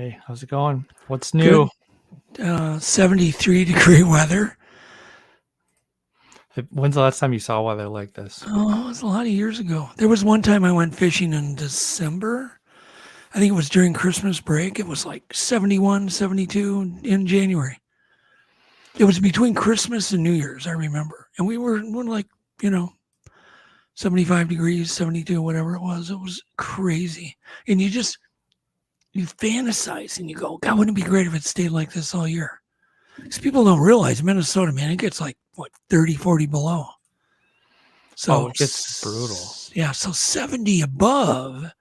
Hey, how's it going? What's new? Good. 73-degree weather. When's the last time you saw weather like this? Oh, it was a lot of years ago. There was one time I went fishing in December. I think it was during Christmas break. It was like 71, 72 in January. It was between Christmas and New Year's, I remember. And we were like, 75 degrees, 72, whatever it was. It was crazy. And you fantasize and you go, God, wouldn't it be great if it stayed like this all year? Because people don't realize Minnesota, man, it gets like, 30, 40 below. So it gets brutal. Yeah, so 70 above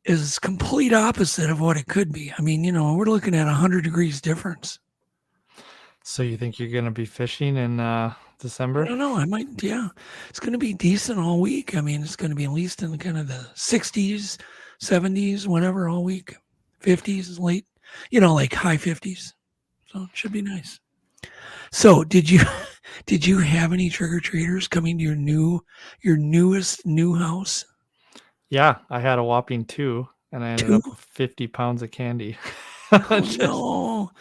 is complete opposite of what it could be. I mean, we're looking at 100 degrees difference. So you think you're going to be fishing in December? I don't know. I might, yeah. It's going to be decent all week. I mean, it's going to be at least in the kind of the 60s, 70s, whatever, all week. 50s, late, like high 50s. So it should be nice. So did you have any trick-or-treaters coming to your newest house? Yeah, I had a whopping 2, and I ended up with 50 pounds of candy. No.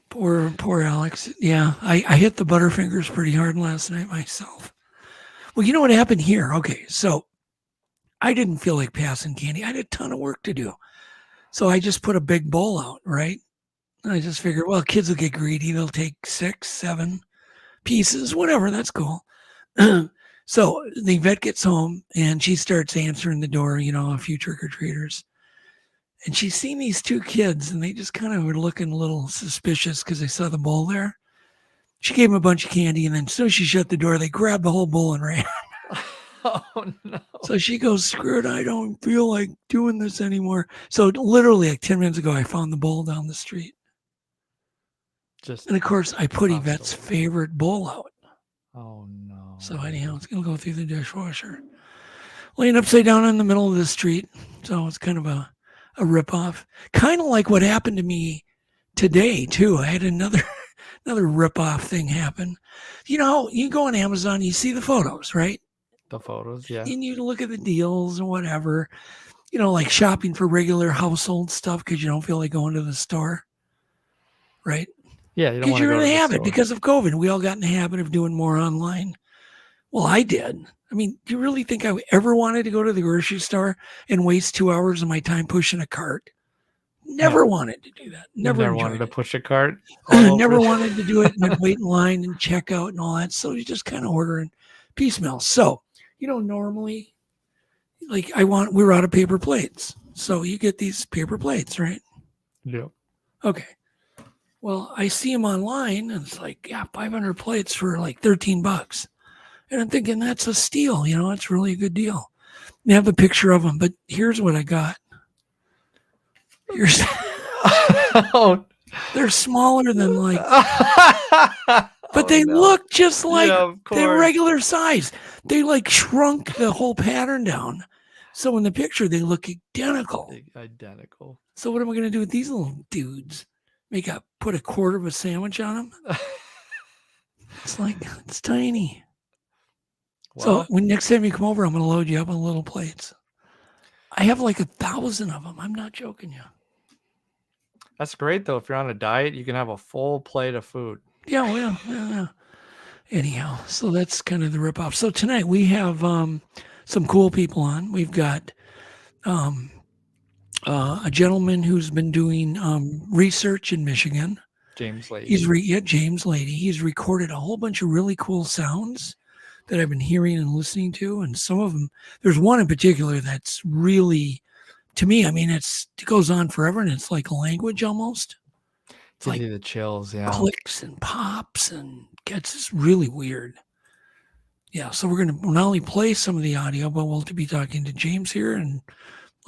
Poor Alex. Yeah, I hit the Butterfingers pretty hard last night myself. Well, you know what happened here? Okay, so I didn't feel like passing candy. I had a ton of work to do. So I just put a big bowl out, right? And I just figured, well, kids will get greedy. They'll take 6, 7 pieces, whatever. That's cool. So the vet gets home and she starts answering the door, a few trick-or-treaters. And she's seen these 2 kids and they just kind of were looking a little suspicious because they saw the bowl there. She gave them a bunch of candy and then as soon as she shut the door, they grabbed the whole bowl and ran. Oh, no. So she goes, screw it, I don't feel like doing this anymore. So literally like 10 minutes ago, I found the bowl down the street. And of course, I put Yvette's favorite bowl out. Oh, no. So anyhow, it's going to go through the dishwasher. Laying upside down in the middle of the street. So it's kind of a ripoff. Kind of like what happened to me today, too. I had another ripoff thing happen. You go on Amazon, you see the photos, right? The photos, yeah. And you look at the deals and whatever. Like shopping for regular household stuff because you don't feel like going to the store, right? Yeah, you don't want to go to the store. Because you're in the habit because of COVID. We all got in the habit of doing more online. Well, I did. I mean, do you really think I ever wanted to go to the grocery store and waste 2 hours of my time pushing a cart? Never wanted to do that. Never wanted to push a cart? Never wanted to do it and wait in line and check out and all that. So you just kind of ordering piecemeal. So, normally, like we're out of paper plates. So you get these paper plates, right? Yeah. Okay. Well, I see them online and it's like, 500 plates for like $13. And I'm thinking that's a steal, it's really a good deal. They have a picture of them, but here's what I got. They're smaller than like, but they look just like they're regular size. They like shrunk the whole pattern down. So in the picture, they look identical. Identical. So what am I going to do with these little dudes? Put a quarter of a sandwich on them? It's tiny. Well, so when next time you come over, I'm going to load you up on little plates. I have like 1,000 of them. I'm not joking you. That's great, though. If you're on a diet, you can have a full plate of food. Yeah. Anyhow, so that's kind of the ripoff. So tonight we have some cool people on. We've got a gentleman who's been doing research in Michigan. James Lady. James Lady. He's recorded a whole bunch of really cool sounds that I've been hearing and listening to. And some of them, there's one in particular that's really, to me, I mean, it goes on forever and it's like a language almost. It's like the chills, yeah. Clicks and pops and gets really weird. Yeah, so we're going to not only play some of the audio, but we'll be talking to James here in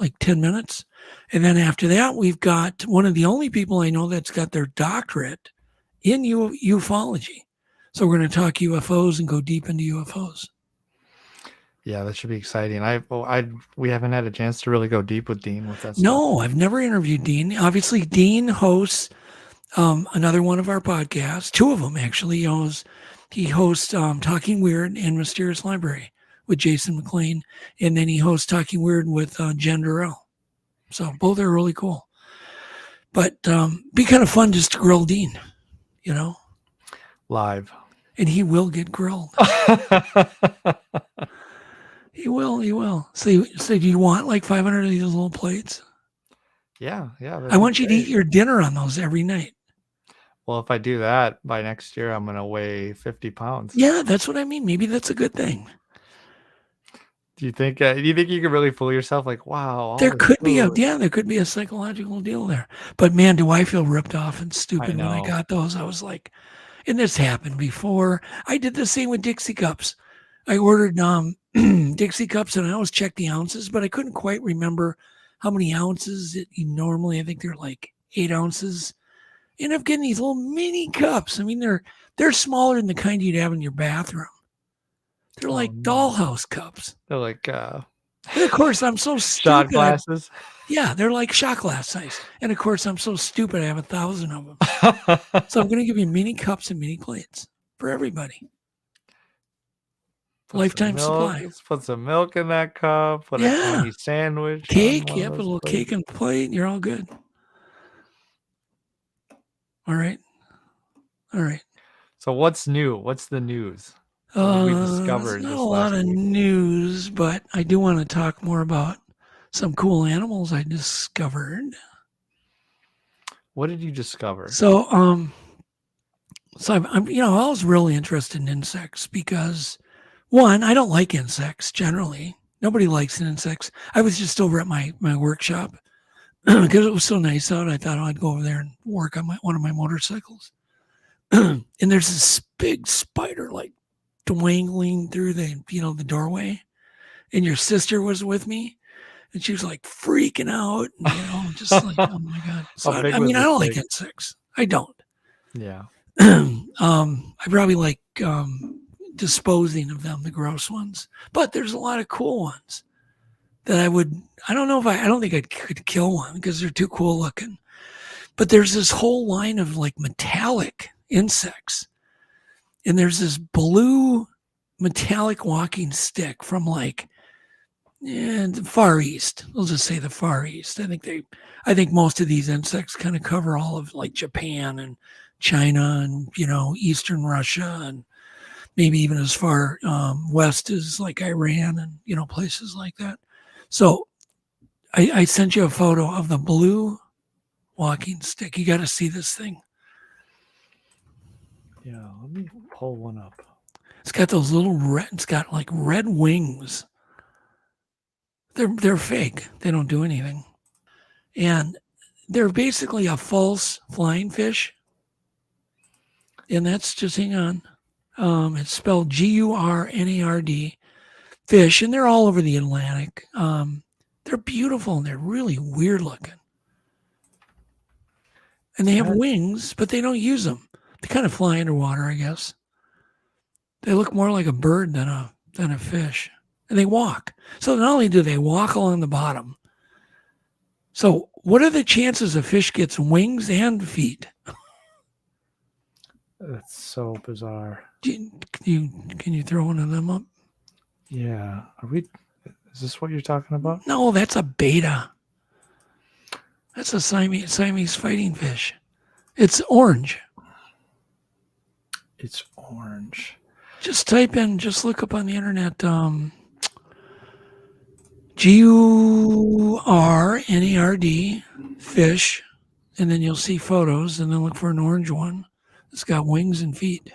like 10 minutes. And then after that, we've got one of the only people I know that's got their doctorate in ufology. So we're going to talk UFOs and go deep into UFOs. Yeah, that should be exciting. We haven't had a chance to really go deep with Dean with that stuff. No, I've never interviewed Dean. Obviously, Dean hosts another one of our podcasts, 2 of them actually. He hosts Talking Weird and Mysterious Library with Jason McLean, and then he hosts Talking Weird with Jen Durrell. So both are really cool. But be kind of fun just to grill Dean, Live. and he will get grilled. He will. So do you want like 500 of these little plates? Yeah. I want you to eat your dinner on those every night. Well, if I do that by next year, I'm going to weigh 50 pounds. Yeah, that's what I mean. Maybe that's a good thing. Do you think you can really fool yourself? Like, wow. There could be a psychological deal there. But man, do I feel ripped off and stupid when I got those. I was like, and this happened before. I did the same with Dixie cups. I ordered Dixie cups and I always checked the ounces, but I couldn't quite remember how many ounces normally. I think they're like 8 ounces. End up getting these little mini cups. I mean, they're smaller than the kind you'd have in your bathroom. They're like dollhouse cups. They're like and of course I'm so stupid. Shot glasses. Yeah, they're like shot glass size. And of course I'm so stupid I have 1,000 of them. So I'm going to give you mini cups and mini plates for everybody. Lifetime supply. Let's put some milk in that cup. Put a tiny sandwich. Cake. Put a little cake and plate. You're all good. All right. So what's new? What's the news? What we discovered not a lot of news, but I do want to talk more about some cool animals I discovered. What did you discover? So I'm I was really interested in insects because one, I don't like insects generally. Nobody likes insects. I was just over at my workshop because it was so nice out. I thought I'd go over there and work on one of my motorcycles. And there's this big spider like dangling through the doorway. And your sister was with me, and she was like freaking out. And, just like, oh my god. So I don't like insects. I don't. Yeah. I probably like disposing of them, the gross ones. But there's a lot of cool ones that I don't think I could kill one because they're too cool looking. But there's this whole line of like metallic insects. And there's this blue metallic walking stick from like the Far East. We'll just say the Far East. I think most of these insects kind of cover all of like Japan and China and, Eastern Russia and maybe even as far west as like Iran and, places like that. So I sent you a photo of the blue walking stick. You got to see this thing. Yeah, let me pull one up. It's got those it's got like red wings. They're fake. They don't do anything. And they're basically a false flying fish. And that's just, hang on. It's spelled Gurnard, fish, and they're all over the Atlantic. They're beautiful and they're really weird looking. And they have wings, but they don't use them. They kind of fly underwater, I guess. They look more like a bird than a fish. And they walk. So not only do they walk along the bottom. So what are the chances a fish gets wings and feet? That's so bizarre. Can you throw one of them up? Yeah. Is this what you're talking about? No, that's a beta. That's a Siamese fighting fish. It's orange. It's orange. Just look up on the internet, Gurnard, fish, and then you'll see photos, and then look for an orange one. It's got wings and feet.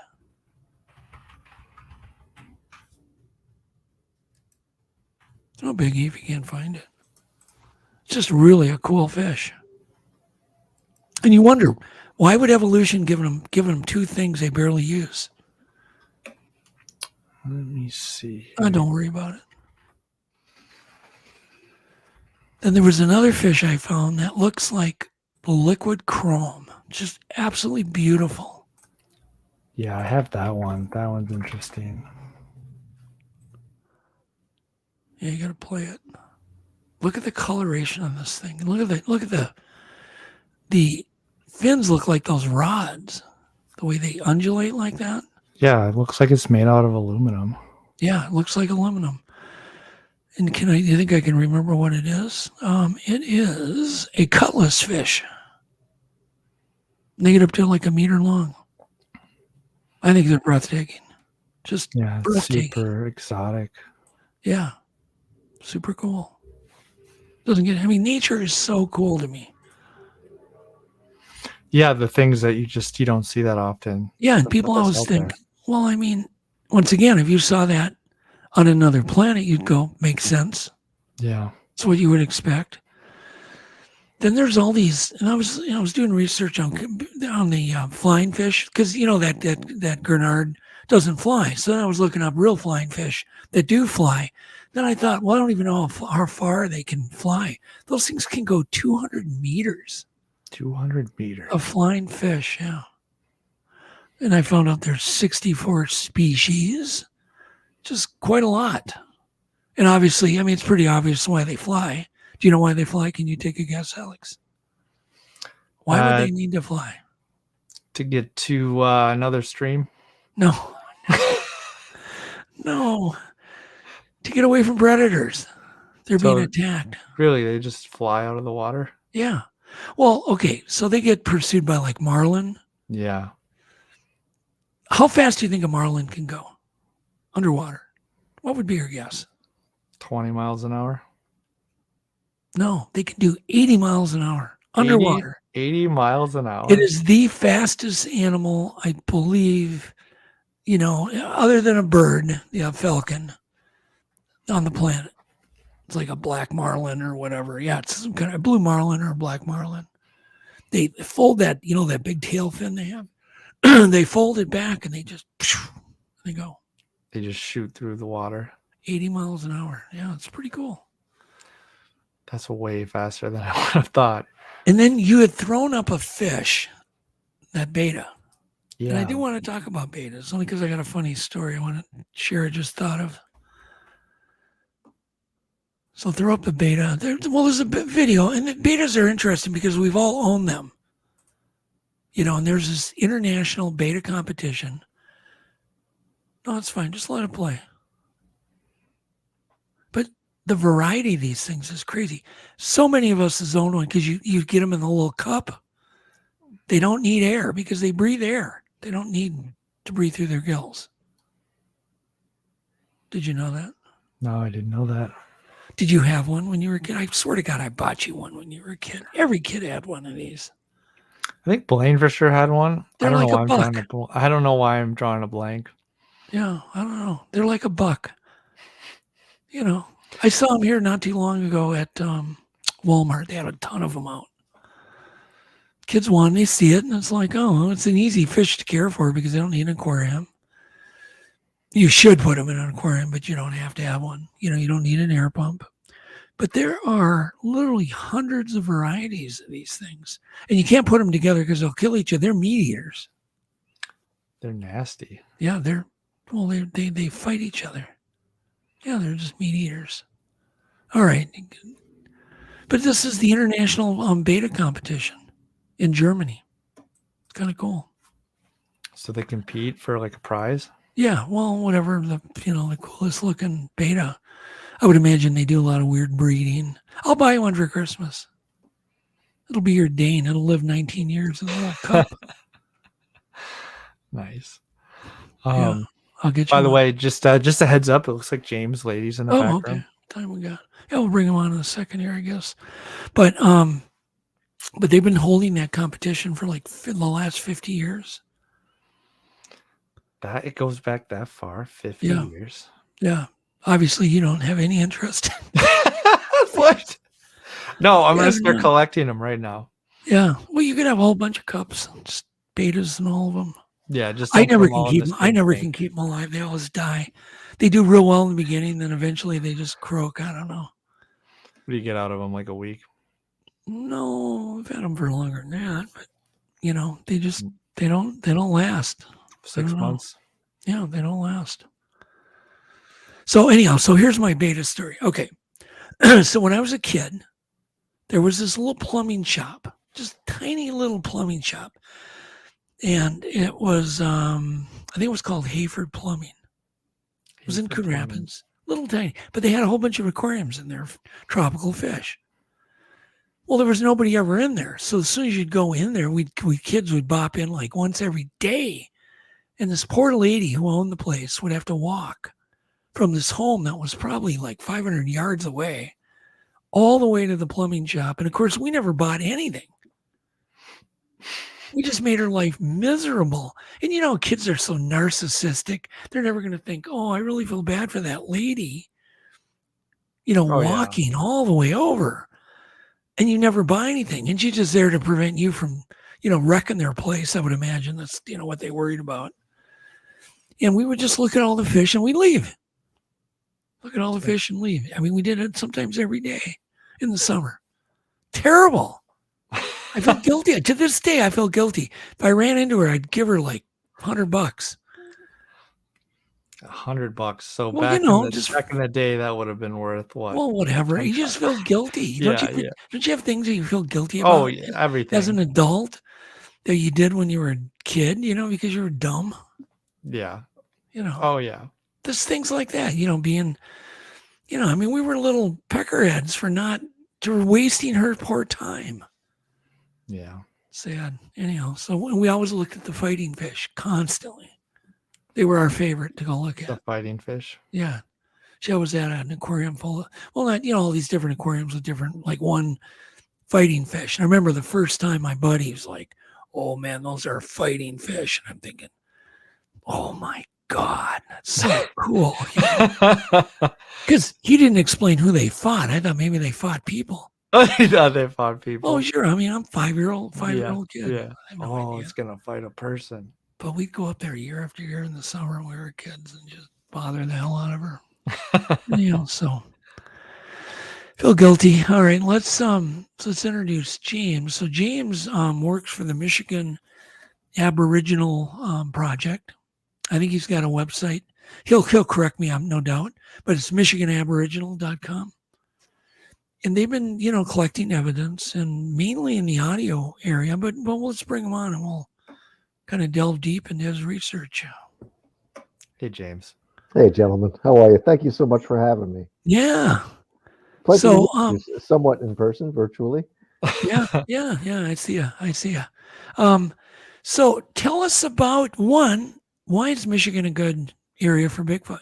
It's no biggie if you can't find it. It's just really a cool fish. And you wonder, why would evolution give them two things they barely use? Let me see. Don't worry about it. Then there was another fish I found that looks like liquid chrome. Just absolutely beautiful. Yeah, I have that one. That one's interesting. Yeah, you gotta play it. Look at the coloration on this thing. Look at the fins look like those rods. The way they undulate like that. Yeah, it looks like it's made out of aluminum. Yeah, it looks like aluminum. And you think I can remember what it is? It is a cutlass fish. They get up to like a meter long. I think they're breathtaking. Just Yeah, it's breathtaking. super exotic. Yeah. Super cool. Nature is so cool to me. Yeah, the things that you don't see that often. Yeah, and people that's always out think, there. well, once again, if you saw that on another planet, you'd go, makes sense. Yeah. It's what you would expect. Then there's all these, and I was doing research on the flying fish because that Grenard doesn't fly. So then I was looking up real flying fish that do fly. Then I thought, well, I don't even know how far they can fly. Those things can go 200 meters. 200 meters. A flying fish, yeah. And I found out there's 64 species, just quite a lot. And obviously, it's pretty obvious why they fly. Do you know why they fly? Can you take a guess, Alex? Why would they need to fly? To get to another stream? No. No. To get away from predators. They're being attacked. Really? They just fly out of the water? Yeah. Well, okay. So they get pursued by like marlin. Yeah. How fast do you think a marlin can go underwater? What would be your guess? 20 miles an hour? No, they can do 80 miles an hour underwater. 80 miles an hour? It is the fastest animal, I believe, other than a bird, falcon, on the planet. It's like a black marlin or whatever. Yeah, it's some kind of blue marlin or a black marlin. They fold that, that big tail fin they have. They fold it back and they just, they go. They just shoot through the water. 80 miles an hour. Yeah, it's pretty cool. That's way faster than I would have thought. And then you had thrown up a fish, that beta. Yeah. And I do want to talk about betas, only because I got a funny story I want to share. I just thought of. So throw up the beta. There's a video, and the betas are interesting because we've all owned them. And there's this international beta competition. No, it's fine. Just let it play. But the variety of these things is crazy. So many of us has owned one because you get them in the little cup. They don't need air because they breathe air. They don't need to breathe through their gills. Did you know that? No, I didn't know that. Did you have one when you were a kid? I swear to God, I bought you one when you were a kid. Every kid had one of these. I think Blaine for sure had one. They're like a buck. I don't know why I'm drawing a blank. Yeah, I don't know. They're like a buck. I saw them here not too long ago at Walmart. They had a ton of them out. Kids want, they see it, and it's like, oh, it's an easy fish to care for because they don't need an aquarium. You should put them in an aquarium, but you don't have to have one. You don't need an air pump. But there are literally hundreds of varieties of these things. And you can't put them together because they'll kill each other. They're meat eaters. They're nasty. Yeah, they fight each other. Yeah, they're just meat eaters. All right. But this is the international beta competition in Germany. It's kind of cool. So they compete for like a prize? Yeah, well, whatever, the coolest looking beta. I would imagine they do a lot of weird breeding. I'll buy one for Christmas. It'll be your Dane. It'll live 19 years in a little cup. Nice. Yeah, I'll get you. By the way, just a heads up. It looks like James Lady's in the background. Okay. Time we got. Yeah, we'll bring him on in a second here, I guess. But they've been holding that competition for like the last 50 years. That it goes back that far, 50 years. Yeah. Obviously, you don't have any interest. What? No, I'm going to start collecting them right now. Yeah. Well, you could have a whole bunch of cups, just betas and all of them. Yeah, just I never can keep them. I never can keep them alive. They always die. They do real well in the beginning, then eventually they just croak. I don't know. What do you get out of them? Like a week? No, I've had them for longer than that, but they don't last. 6 months. Yeah, they don't last. So anyhow, here's my beta story. Okay. So when I was a kid, there was this little plumbing shop, just tiny little plumbing shop. And it was, I think it was called Hayford Plumbing. It was in Coon Rapids, little tiny, but they had a whole bunch of aquariums in there, tropical fish. Well, there was nobody ever in there. So as soon as you'd go in there, we kids would bop in like once every day. And this poor lady who owned the place would have to walk from this home that was probably like 500 yards away all the way to the plumbing shop. And of course, we never bought anything. We just made her life miserable. And you know, kids are so narcissistic. They're never going to think, oh, I really feel bad for that lady, you know, Oh, yeah. walking all the way over. And you never buy anything. And she's just there to prevent you from, you know, wrecking their place. I would imagine that's, you know, what they worried about. And we would just look at all the fish and we'd leave. Look at all the fish and leave. I mean, we did it sometimes every day in the summer. Terrible. I felt guilty. To this day, I feel guilty. If I ran into her, I'd give her like $100. $100. So Well, back, you know, back in the day, that would have been worth what? Well, whatever. You just feel guilty. Yeah, Don't you have things that you feel guilty about? Oh, yeah, everything. As an adult that you did when you were a kid, you know, because you were dumb. Yeah. You know. Oh, yeah. There's things like that, you know, being, you know, I mean, we were little peckerheads for wasting her poor time. Yeah. Sad. Anyhow, so we always looked at the fighting fish constantly. They were our favorite to go look at. The fighting fish. Yeah. She always had an aquarium full of, well, not, you know, all these different aquariums with different, like one fighting fish. And I remember the first time my buddy was like, oh man, those are fighting fish. And I'm thinking, oh my God, that's so cool. Because he didn't explain who they fought. I thought maybe they fought people. Yeah, they fought people. Oh, sure. I mean, I'm five-year-old kid. Yeah. No it's going to fight a person. But we'd go up there year after year in the summer when we were kids and just bother the hell out of her. You know, so feel guilty. All right, let's introduce James. So James works for the Michigan Aboriginal Project. I think he's got a website. He'll correct me, no doubt, but it's michiganaboriginal.com. And they've been, you know, collecting evidence and mainly in the audio area, but let's bring him on and we'll kind of delve deep into his research. Hey, James. Hey, gentlemen. How are you? Thank you so much for having me. Yeah. Pleasure to meet you, somewhat in person, virtually. Yeah. I see you. So tell us about one. Why is Michigan a good area for Bigfoot?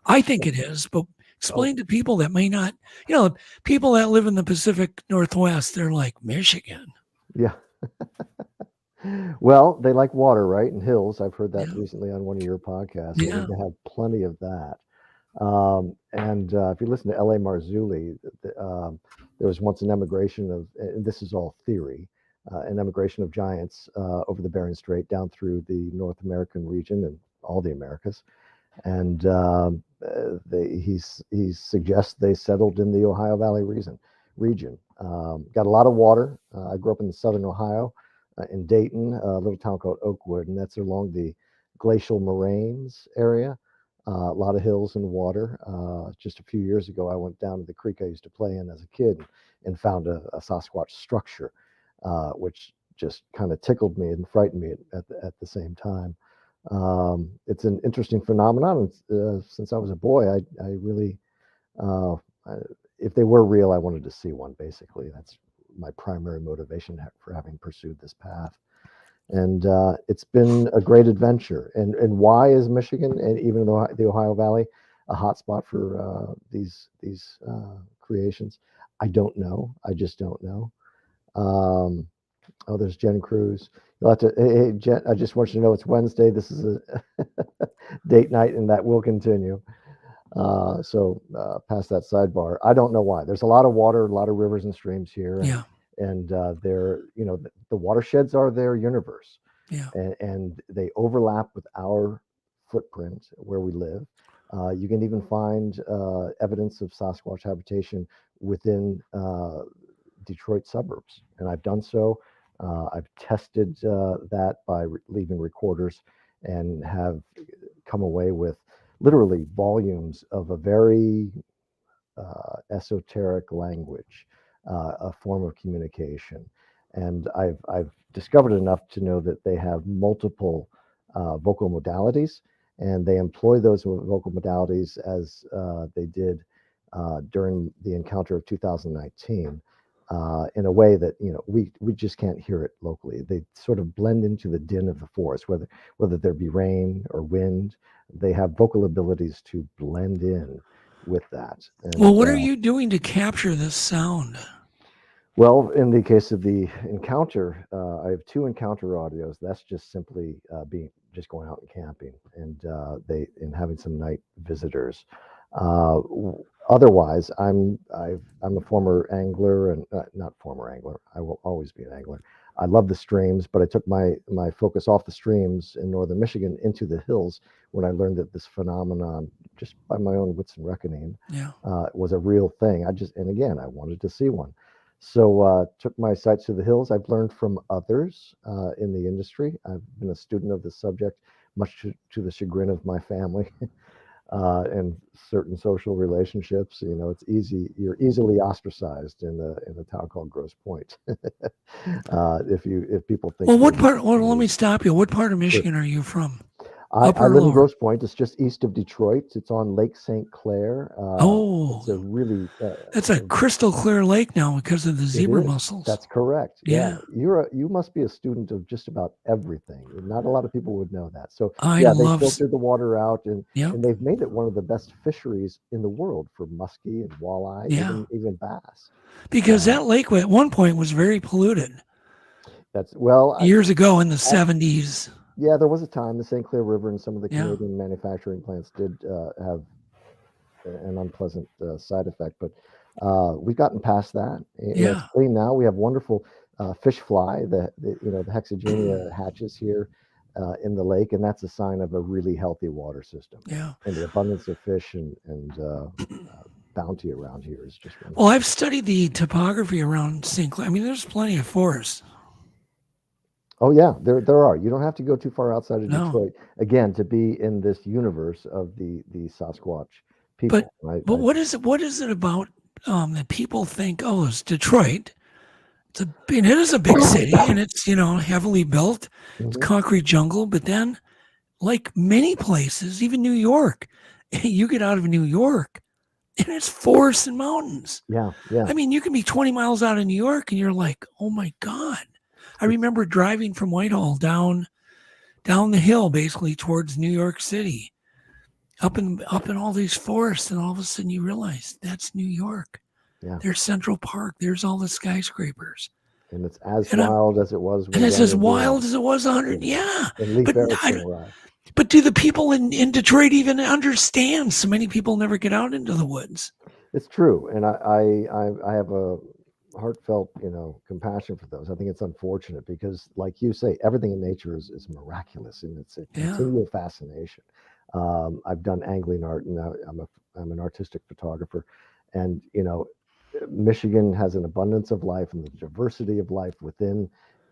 I think it is, but explain to people that may not, you know, people that live in the Pacific Northwest, they're like, Michigan. Yeah. Well, they like water, right? And hills. I've heard that recently on one of your podcasts. Yeah. They have plenty of that. And if you listen to L.A. Marzulli, there was once an emigration of, and this is all theory, an emigration of giants over the Bering Strait down through the North American region and all the Americas. And he suggests they settled in the Ohio Valley region. Got a lot of water. I grew up in southern Ohio, in Dayton, a little town called Oakwood, and that's along the glacial moraines area. A lot of hills and water. Just a few years ago, I went down to the creek I used to play in as a kid and found a Sasquatch structure, which just kind of tickled me and frightened me at the same time. It's an interesting phenomenon. Since I was a boy, I really, if they were real, I wanted to see one, basically. That's my primary motivation for having pursued this path. And it's been a great adventure. And why is Michigan, and even though the Ohio Valley, a hotspot for these creations? I don't know. I just don't know. Oh, there's Jen Cruz. You'll have to. Hey, Jen, I just want you to know it's Wednesday. This is a date night, and that will continue. So past that sidebar, I don't know why. There's a lot of water, a lot of rivers and streams here. And, Yeah. And they're, you know, the watersheds are their universe. Yeah. And they overlap with our footprint where we live. You can even find evidence of Sasquatch habitation within Detroit suburbs, and I've done so. I've tested that by leaving recorders and have come away with literally volumes of a very esoteric language, a form of communication. And I've discovered enough to know that they have multiple vocal modalities, and they employ those vocal modalities as they did during the encounter of 2019. in a way that we just can't hear it locally. They sort of blend into the din of the forest, whether there be rain or wind. They have vocal abilities to blend in with that. And, Well, what are you doing to capture this sound? well, in the case of the encounter, I have 2 encounter audios. That's just simply just going out and camping and having some night visitors. Otherwise, I'm a former angler and not former angler. I will always be an angler. I love the streams, but I took my focus off the streams in northern Michigan into the hills when I learned that this phenomenon, just by my own wits and reckoning, was a real thing. And again, I wanted to see one. So took my sights to the hills. I've learned from others in the industry. I've been a student of the subject, much to the chagrin of my family. And certain social relationships, it's easy. You're easily ostracized in a town called Grosse Pointe. if people think. Well, what part? Well, let me stop you. What part of Michigan are you from? I live in Grosse Pointe. It's just east of Detroit. It's on Lake St. Clair. It's a really. That's a crystal clear lake now because of the zebra mussels. That's correct. Yeah. You must be a student of just about everything. Not a lot of people would know that. So they filtered the water out and they've made it one of the best fisheries in the world for muskie and walleye, even bass. Because that lake at one point was very polluted. Years ago in the 70s. Yeah, there was a time the St. Clair River and some of the Canadian manufacturing plants did have an unpleasant side effect, but we've gotten past that. It's clean now. We have wonderful fish fly. The Hexagenia hatches here in the lake, and that's a sign of a really healthy water system. Yeah, and the abundance of fish and bounty around here is just wonderful. Well, I've studied the topography around St. Clair. I mean, there's plenty of forests. Oh yeah, there are. You don't have to go too far outside of Detroit again to be in this universe of the Sasquatch people. But what is it about that people think? Oh, it's Detroit. It is a big city, and it's heavily built. It's concrete jungle. But then, like many places, even New York, you get out of New York, and it's forests and mountains. Yeah. I mean, you can be 20 miles out of New York, and you're like, oh my God. I remember driving from Whitehall down the hill, basically towards New York City, up in all these forests, and all of a sudden you realize that's New York. Yeah. There's Central Park. There's all the skyscrapers. And it's as wild as it was. And it's as wild as it was 100. Yeah. But do the people in Detroit even understand? So many people never get out into the woods. It's true, and I have a heartfelt compassion for those. I think it's unfortunate because, like you say, everything in nature is miraculous, and it's a continual fascination. I've done angling art, and I'm an artistic photographer, and Michigan has an abundance of life, and the diversity of life within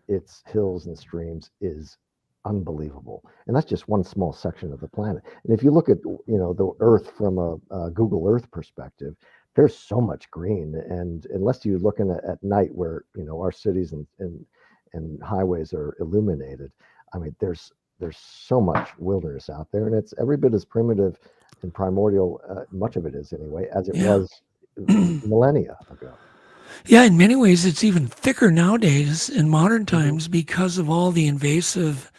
its hills and streams is unbelievable. And that's just one small section of the planet. And if you look at the Earth from a Google Earth perspective, there's so much green, and unless you're looking at night where our cities and highways are illuminated, I mean there's so much wilderness out there, and it's every bit as primitive and primordial, much of it is anyway, as it was millennia ago. Yeah, in many ways it's even thicker nowadays in modern times because of all the invasive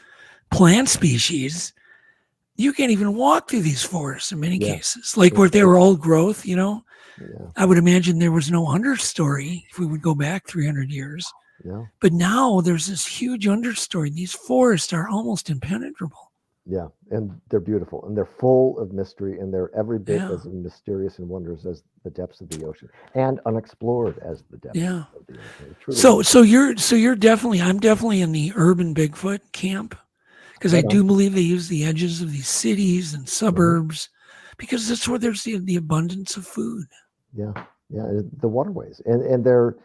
plant species. You can't even walk through these forests in many cases, like where they were old growth, I would imagine there was no understory if we would go back 300 years. Yeah. But now there's this huge understory. These forests are almost impenetrable. Yeah, and they're beautiful, and they're full of mystery, and they're every bit as mysterious and wondrous as the depths of the ocean, and unexplored as the depths of the ocean. So you're definitely, I'm definitely in the urban Bigfoot camp, because I do believe they use the edges of these cities and suburbs because that's where there's the abundance of food. Yeah, the waterways, and their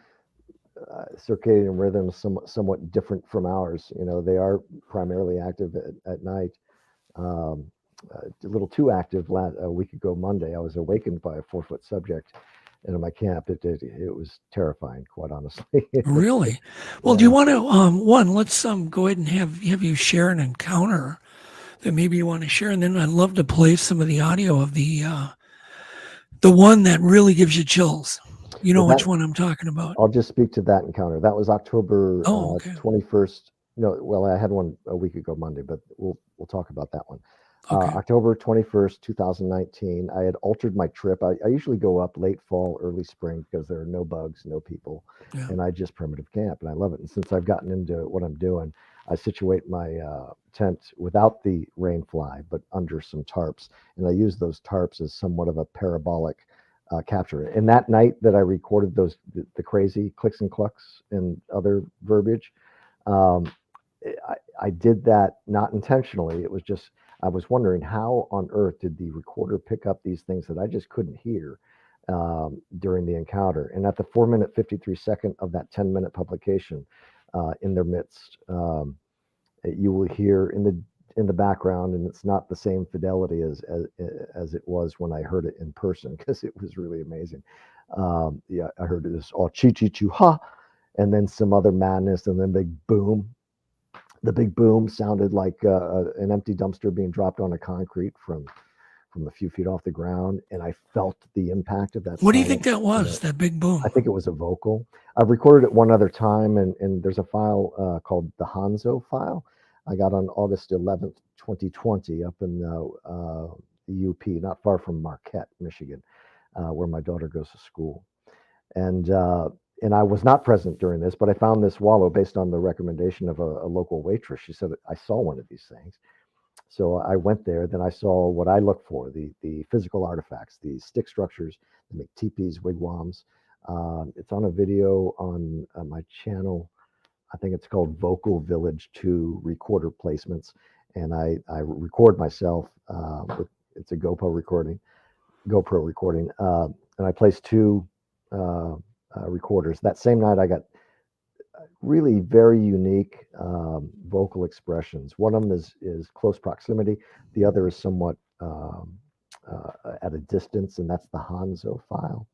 circadian rhythms somewhat different from ours. They are primarily active at night. A little too active. A week ago Monday, I was awakened by a 4-foot subject in my camp. It was terrifying, quite honestly. Really? Well, do you want to let's go ahead and have you share an encounter that maybe you want to share, and then I'd love to play some of the audio of the one that really gives you chills. You know Well, which one I'm talking about. I'll just speak to that encounter. That was October Oh, okay. 21st. No, well, I had one a week ago Monday, but we'll talk about that one. Okay. October 21st, 2019. I had altered my trip. I usually go up late fall, early spring because there are no bugs, no people, Yeah. and I just primitive camp, and I love it. And since I've gotten into what I'm doing, I situate my tent without the rain fly, but under some tarps, and I use those tarps as somewhat of a parabolic capture. And that night that I recorded the crazy clicks and clucks and other verbiage, um, I did that not intentionally. It was just, I was wondering how on earth did the recorder pick up these things that I just couldn't hear during the encounter. And at the 4-minute 53-second of that 10-minute publication, in their midst, you will hear in the background, and it's not the same fidelity as it was when I heard it in person, because it was really amazing. Yeah, I heard this all chi chi chu ha, and then some other madness, and then big boom. The big boom sounded like an empty dumpster being dropped on a concrete from a few feet off the ground, and I felt the impact of that. What do you think silence, that was? That big boom? I think it was a vocal. I've recorded it one other time, and there's a file called the Hanzo file. I got on August 11th, 2020, up in the UP, not far from Marquette, Michigan, where my daughter goes to school. And I was not present during this, but I found this wallow based on the recommendation of a local waitress. She said, I saw one of these things. So I went there. Then I saw what I look for, the physical artifacts, the stick structures that make teepees, wigwams. It's on a video on my channel. I think it's called Vocal Village 2 Recorder Placements. And I record myself. It's a GoPro recording. And I placed 2 recorders. That same night, I got really very unique vocal expressions. One of them is close proximity. The other is somewhat at a distance, and that's the Hanzo file.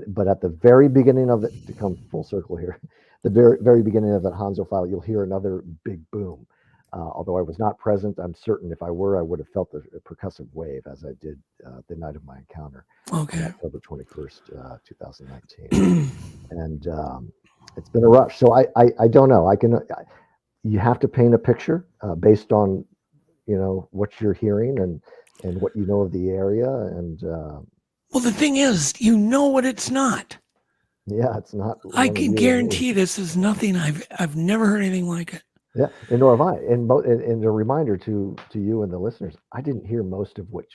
But at the very beginning of it, to come full circle here, the very beginning of that Hanzo file, you'll hear another big boom. Although I was not present, I'm certain if I were, I would have felt a percussive wave as I did the night of my encounter, Okay. on October 21st, 2019. And it's been a rush. So I don't know. You have to paint a picture based on, what you're hearing and what you know of the area. And well, the thing is, you know what it's not. yeah, it's not. I can guarantee this is nothing. I've never heard anything like it. Yeah, and nor have I. And a reminder to you and the listeners, I didn't hear most of what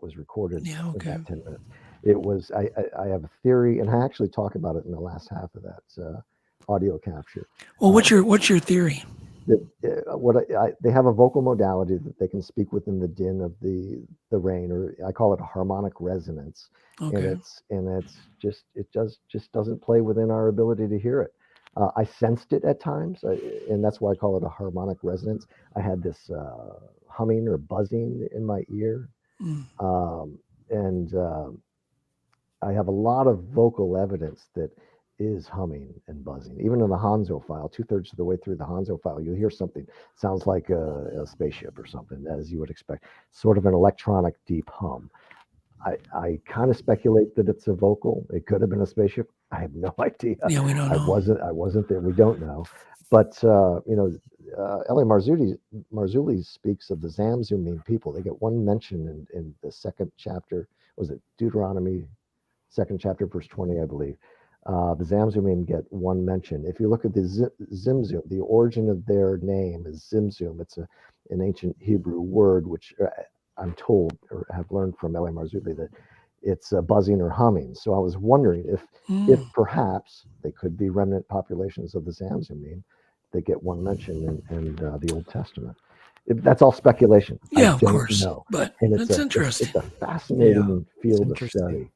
was recorded Yeah, okay. in that 10 minutes. It was I have a theory, and I actually talk about it in the last half of that audio capture. Well, what's your theory? They have a vocal modality that they can speak within the din of the rain, or I call it a harmonic resonance. Okay. And it's just doesn't play within our ability to hear it. I sensed it at times, and that's why I call it a harmonic resonance. I had this humming or buzzing in my ear, and I have a lot of vocal evidence that is humming and buzzing. Even in the Hanzo file, 2/3 of the way through the Hanzo file, you'll hear something sounds like a spaceship or something, as you would expect, sort of an electronic deep hum. I kind of speculate that it's a vocal. It could have been a spaceship. I have no idea. Yeah, we don't know. I wasn't there. We don't know. But L.A. Marzulli speaks of the Zamzumming people. They get one mention in the second chapter. Was it Deuteronomy, second chapter, verse 20, I believe. The Zamzumming get one mention. If you look at the Zimzum, the origin of their name is Zimzum. It's an ancient Hebrew word, which I'm told or have learned from L.A. Marzulli that it's buzzing or humming. So I was wondering if perhaps they could be remnant populations of the Zamzumming that get one mention in the Old Testament. That's all speculation. Yeah, I of don't course. know. But And it's interesting. It's a fascinating field of interesting. study.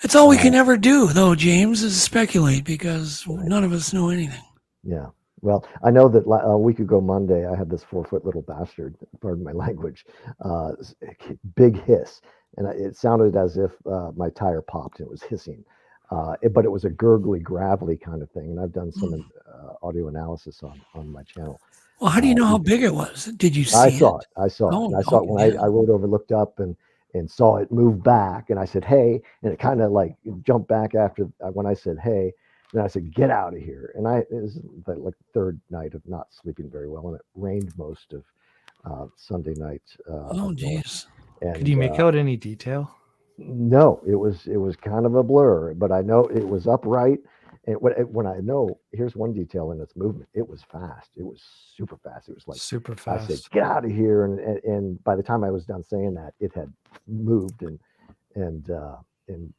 It's all we can ever do, though, James, is speculate, because none of us know anything. Yeah. Well, I know that a week ago Monday, I had this 4-foot little bastard, pardon my language, big hiss. And it sounded as if my tire popped. It was hissing. But it was a gurgly, gravelly kind of thing. And I've done some audio analysis on my channel. Well, how do you know how big it was? Did you see I saw it. Oh, And I saw it when yeah. I rode over, looked up, and and saw it move back. And I said, hey, and it kind of like jumped back after when I said, hey. Then I said, get out of here. And it was like the third night of not sleeping very well. And it rained most of Sunday night. Oh, geez. And, Could you make out any detail? No, it was kind of a blur, but I know it was upright. And when I know, here's one detail in its movement. It was fast. It was super fast. It was like Super I said, fast. get out of here. And by the time I was done saying that, it had moved and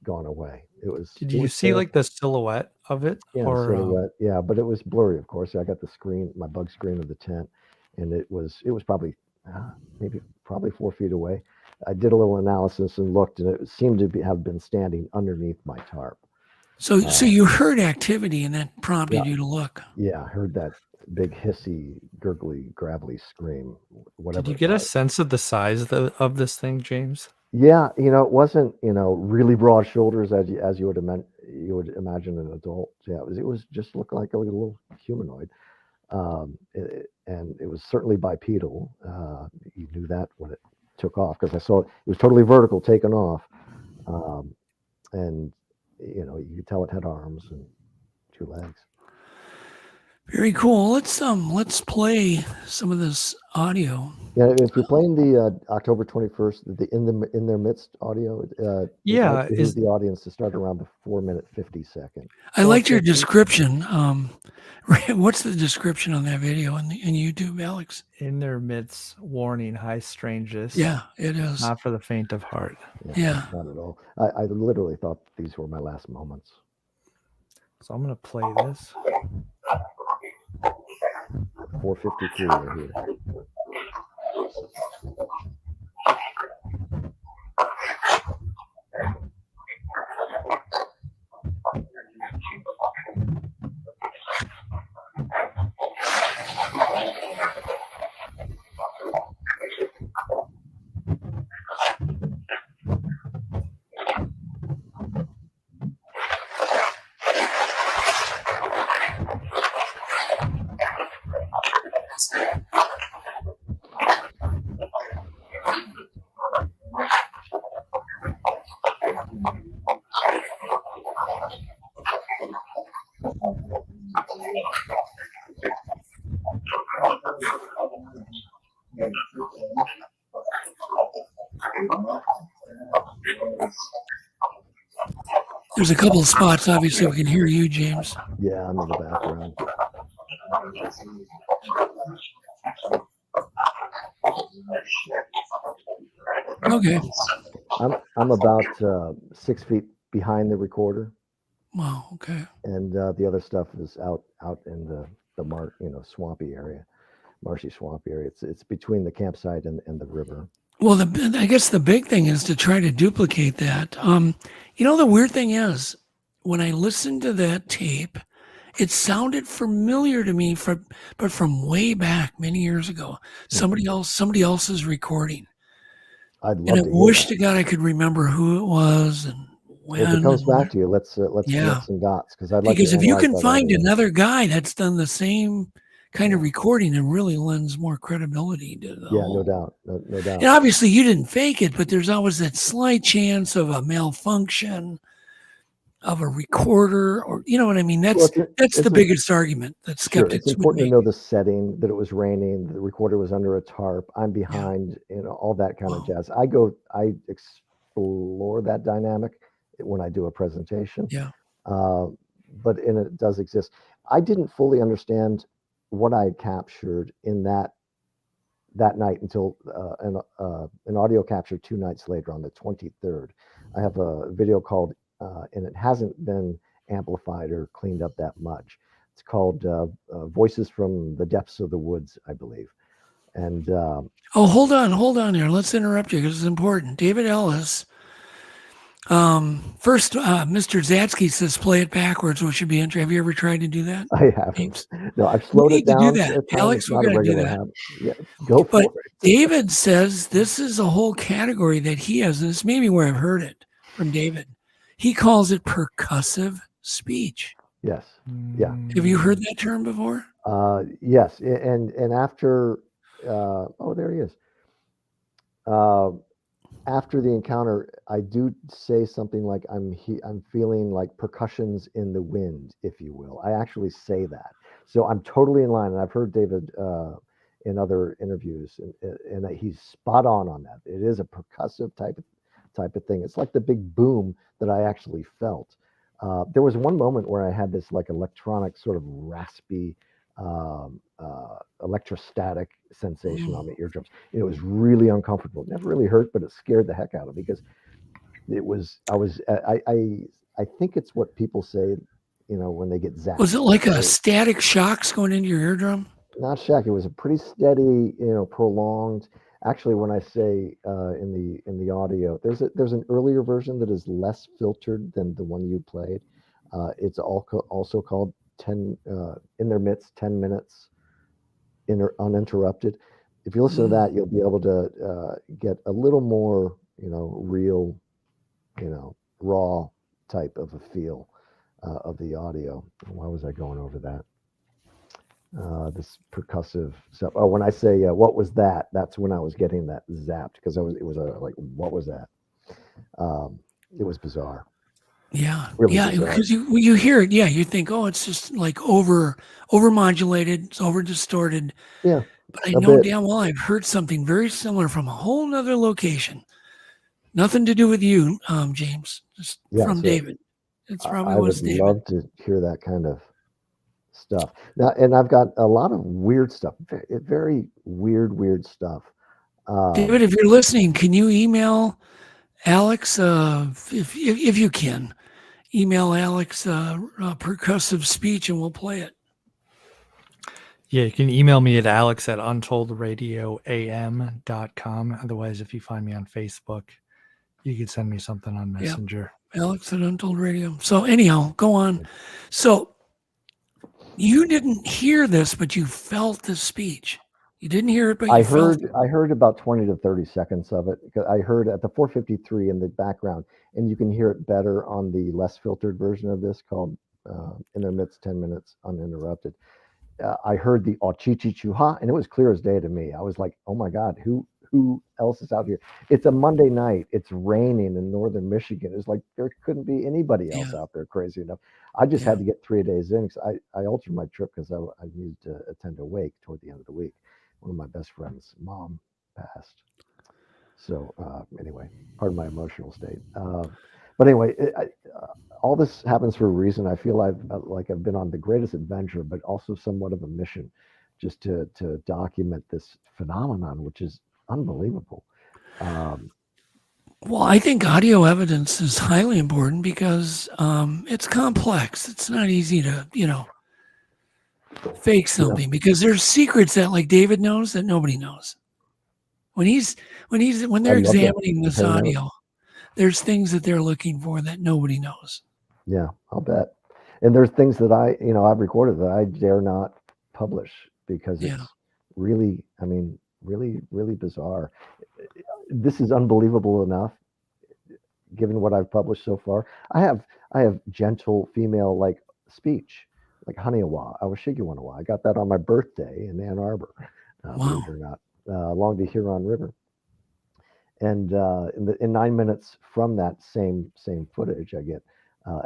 gone away. It was. Did you see like the silhouette of it? Yeah, Or silhouette. Yeah, but it was blurry, of course. I got the screen, my bug screen of the tent, and it was probably probably 4 feet away. I did a little analysis and looked, and it seemed to have been standing underneath my tarp. So you heard activity, and that prompted you to look. Yeah, I heard that big hissy, gurgly, gravelly scream. Whatever. did you get a sense of the size of this thing, James? Yeah, it wasn't really broad shoulders as you would imagine an adult. Yeah, it was just looked like a little humanoid, and it was certainly bipedal. You knew that when it took off because I saw it was totally vertical, taken off, and you could tell it had arms and 2 legs. Very cool. Let's play some of this audio. Yeah, if you're playing the October 21st, the in their midst audio, is the audience to start around the 4-minute 50-second. I liked your description. What's the description on that video in YouTube, Alex? In their midst, warning, high strangeness. Yeah, it is. Not for the faint of heart. Yeah. Not at all. I literally thought these were my last moments. So I'm gonna play this. 4:53 right here. There's a couple of spots, obviously, we can hear you, James. Yeah, I'm in the background. Okay. I'm about 6 feet behind the recorder. Wow. Okay. And the other stuff is out in the swampy area, marshy swampy area. It's between the campsite and the river. Well, I guess the big thing is to try to duplicate that. The weird thing is, when I listened to that tape, it sounded familiar to me but from way back many years ago. Somebody else's recording. I'd love And I to wish to God I could remember who it was and when. If it comes back to you, let's connect some dots because I'd like because to if you analyze can that find audio. another guy that's done the same kind of recording, it really lends more credibility to the no whole. doubt, no doubt. And obviously you didn't fake it, but there's always that slight chance of a malfunction of a recorder, or you know what I mean. That's the biggest argument that skeptics It's important would to make. know the setting, that it was raining, the recorder was under a tarp, I'm behind, all that kind of jazz. I explore that dynamic when I do a presentation. Yeah. But it does exist. I didn't fully understand what I had captured in that night until an audio capture 2 nights later on the 23rd. I have a video called, and it hasn't been amplified or cleaned up that much. It's called Voices from the Depths of the Woods, I believe. And hold on here. Let's interrupt you because it's important. David Ellis. First, Mr. Zatsky says play it backwards, which should be interesting. Have you ever tried to do that? I haven't. No, I've slowed it down. We need to do that. Alex, we're going to do that. Habit. Yeah, go for it. David says this is a whole category that he has, and this may be where I've heard it from David. He calls it percussive speech. Yes. Yeah. Have you heard that term before? Yes. And after, there he is. after the encounter, I do say something like I'm feeling like percussions in the wind, if you will. I actually say that, so I'm totally in line. And I've heard David in other interviews, and he's spot on that. It is a percussive type of thing. It's like the big boom that I actually felt. There was one moment where I had this like electronic sort of raspy electrostatic sensation on the eardrums. It was really uncomfortable. It never really hurt, but it scared the heck out of me because it was. I think it's what people say, when they get zapped. Was it like a static shocks going into your eardrum? Not shock. It was a pretty steady, prolonged. Actually, when I say in the audio, there's an earlier version that is less filtered than the one you played. It's also called 10 in their midst 10 minutes uninterrupted. If you listen to that, you'll be able to get a little more, real, raw type of a feel of the audio. Why was I going over that? This percussive stuff. Oh, when I say what was that? That's when I was getting that zapped because it was like, what was that? It was bizarre. Yeah, Really yeah, bizarre. because you hear it, you think, oh, it's just like over modulated, it's over distorted. Yeah, but I know damn well I've heard something very similar from a whole nother location. Nothing to do with you, James, just from David. It's probably was David. I would love to hear that kind of stuff now, and I've got a lot of weird stuff, very weird stuff. David, if you're listening, can you email Alex if you can? Email Alex percussive speech and we'll play it. Yeah, you can email me at alex@untoldradioam.com. Otherwise, if you find me on Facebook, you could send me something on Messenger. Yep. Alex at Untold Radio. So anyhow, go on. So you didn't hear this, but you felt the speech. You didn't hear it, but you felt it. I heard about 20 to 30 seconds of it. I heard at the 453 in the background, and you can hear it better on the less filtered version of this called In Their Midst 10 Minutes Uninterrupted. I heard the Ochichichuha, and it was clear as day to me. I was like, oh my God, who else is out here? It's a Monday night. It's raining in northern Michigan. It's like there couldn't be anybody else out there crazy enough. I just had to get 3 days in because I altered my trip because I needed to attend a wake toward the end of the week. One of my best friends' mom passed. So anyway, pardon my emotional state. But anyway, all this happens for a reason. I feel I've been on the greatest adventure, but also somewhat of a mission, just to document this phenomenon, which is unbelievable. Well, I think audio evidence is highly important because it's complex. It's not easy to, fake something because there's secrets that like David knows that nobody knows. When they're examining this audio, there's things that they're looking for that nobody knows. Yeah, I'll bet. And there's things that I've recorded that I dare not publish because it's really, really bizarre. This is unbelievable enough, given what I've published so far. I have gentle female like speech, like Haniawa, Awashigiwanawa. I got that on my birthday in Ann Arbor, believe it or not, along the Huron River. And in 9 minutes from that same footage, I get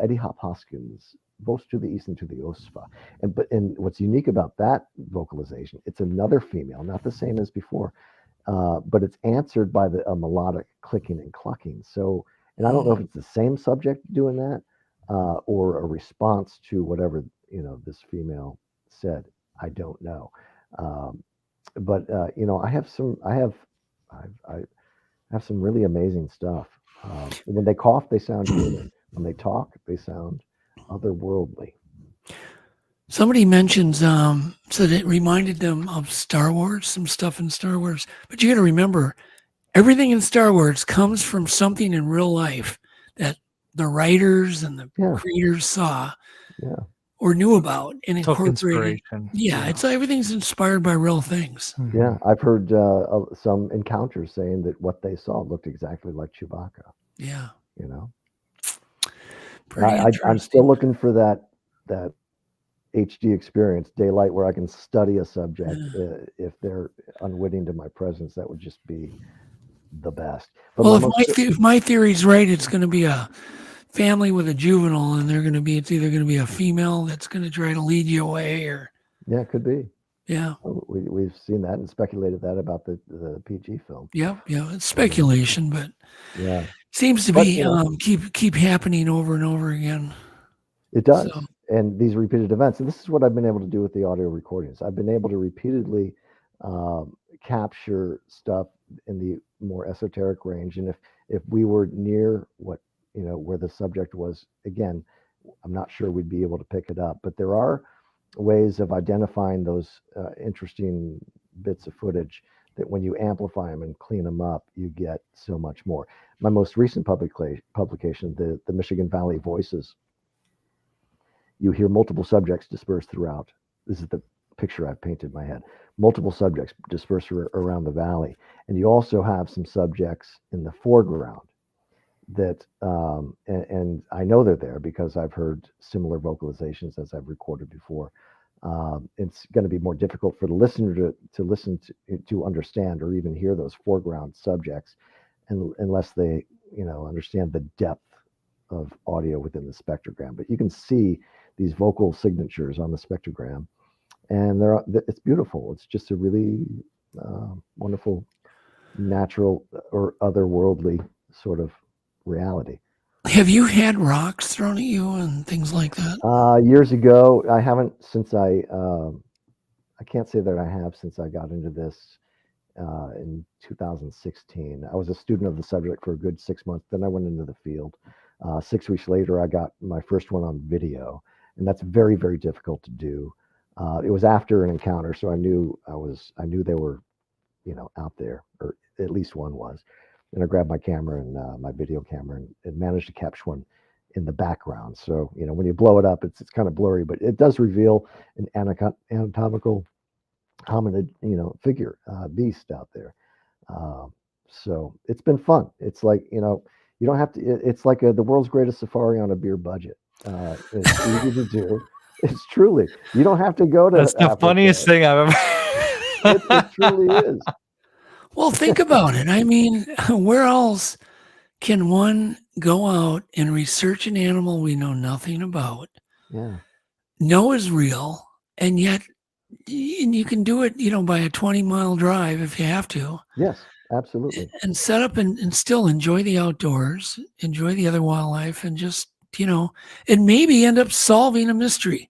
Eddie Hop Hoskins, both to the east and to the Osfa. And what's unique about that vocalization, it's another female, not the same as before, but it's answered by a melodic clicking and clucking. So, and I don't know if it's the same subject doing that or a response to whatever this female said. I don't know, but I have some really amazing stuff. When they cough, they sound human. When they talk, they sound otherworldly. Somebody mentions said it reminded them of Star Wars, some stuff in Star Wars. But you got to remember, everything in Star Wars comes from something in real life that the writers and the creators saw or knew about and incorporated. It's everything's inspired by real things. Yeah, I've heard some encounters saying that what they saw looked exactly like Chewbacca. Yeah, I'm still looking for that HD experience, daylight, where I can study a subject. If they're unwitting to my presence, that would just be the best. But Well, my if my theory's right, it's going to be a family with a juvenile, and it's either going to be a female that's going to try to lead you away, or yeah, it could be. yeah, We've seen that and speculated that about the PG film. yeah. It's speculation, but Yeah, seems to but be keep happening over and over again. it does. So, And these repeated events, and this is what I've been able to do with the audio recordings. I've been able to repeatedly capture stuff in the more esoteric range. And if we were near what, where the subject was, again, I'm not sure we'd be able to pick it up. But there are ways of identifying those interesting bits of footage that when you amplify them and clean them up, you get so much more. My most recent publication, the Michigan Valley Voices, you hear multiple subjects dispersed throughout. This is the picture I've painted in my head. Multiple subjects dispersed around the valley. And you also have some subjects in the foreground that, and I know they're there because I've heard similar vocalizations as I've recorded before. It's going to be more difficult for the listener to listen to understand or even hear those foreground subjects unless they, understand the depth of audio within the spectrogram. But you can see these vocal signatures on the spectrogram, and it's beautiful. It's just a really wonderful, natural or otherworldly sort of reality. have you had rocks thrown at you and things like that? Years ago, I haven't since I can't say that I have since I got into this in 2016. I was a student of the subject for a good 6 months. Then I went into the field. 6 weeks later, I got my first one on video, and that's very, very difficult to do. It was after an encounter, so I knew they were, out there, or at least one was. And I grabbed my camera and my video camera and managed to capture one in the background. So, when you blow it up, it's kind of blurry, but it does reveal an anatomical hominid, figure, beast out there. So it's been fun. It's like, you don't have to, it's like the world's greatest safari on a beer budget. It's easy to do. It's truly, you don't have to go to That's the Africa. funniest thing I've ever. It truly is. Well, think about it. I mean, where else can one go out and research an animal we know nothing about, Yeah. know is real, and yet you can do it, by a 20-mile drive if you have to, Yes, absolutely. and set up and still enjoy the outdoors, enjoy the other wildlife, and just, and maybe end up solving a mystery.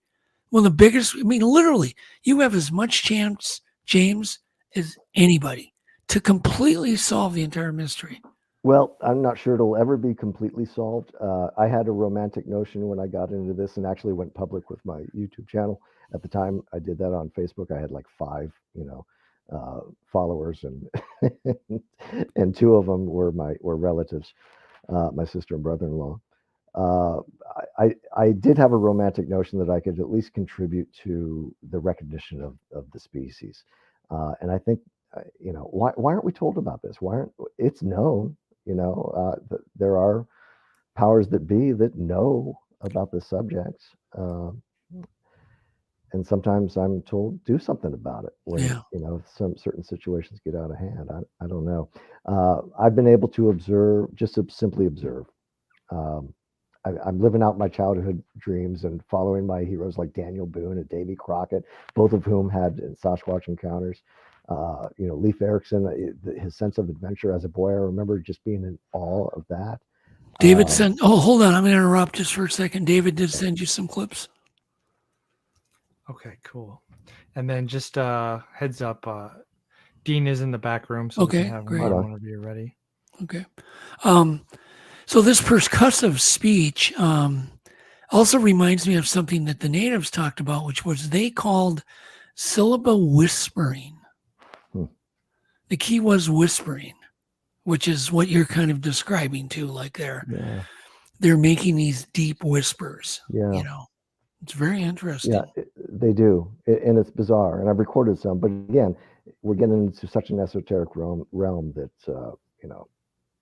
Well, literally, you have as much chance, James, as anybody to completely solve the entire mystery. Well, I'm not sure it'll ever be completely solved. I had a romantic notion when I got into this and actually went public with my YouTube channel. At the time I did that on Facebook, I had like 5, followers, and and 2 of them were relatives, my sister and brother-in-law. I did have a romantic notion that I could at least contribute to the recognition of the species. And I think, why aren't we told about this? It's known, that there are powers that be that know about the subjects. And sometimes I'm told do something about it when, some certain situations get out of hand. I don't know. I've been able to observe, just to simply observe. I'm living out my childhood dreams and following my heroes like Daniel Boone and Davy Crockett, both of whom had Sasquatch encounters. Leif Erikson, his sense of adventure as a boy, I remember just being in awe of that. David sent, hold on, I'm going to interrupt just for a second. David did send you some clips. Okay, cool. And then just heads up, Dean is in the back room, so Okay, we can have great. him on whenever you're ready. Okay. So this percussive speech also reminds me of something that the natives talked about, which was they called syllable whispering. The key was whispering, which is what you're kind of describing too, like they're making these deep whispers. Yeah. It's very interesting. Yeah, they do. And it's bizarre. And I've recorded some, but again, we're getting into such an esoteric realm that,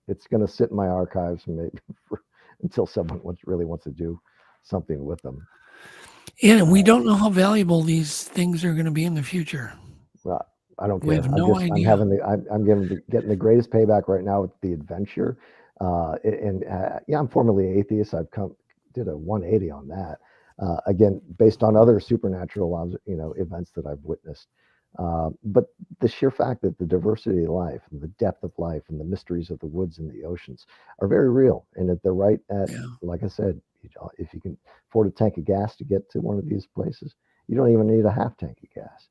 it's going to sit in my archives maybe until someone really wants to do something with them. And we don't know how valuable these things are going to be in the future. I don't We care. have no I'm idea. having I'm getting the greatest payback right now with the adventure. Yeah, I'm formerly atheist. Did a 180 on that. Again, based on other supernatural, events that I've witnessed. But the sheer fact that the diversity of life and the depth of life and the mysteries of the woods and the oceans are very real, and that they're right at, Yeah. like I said, if you can afford a tank of gas to get to one of these places, you don't even need a half tank of gas.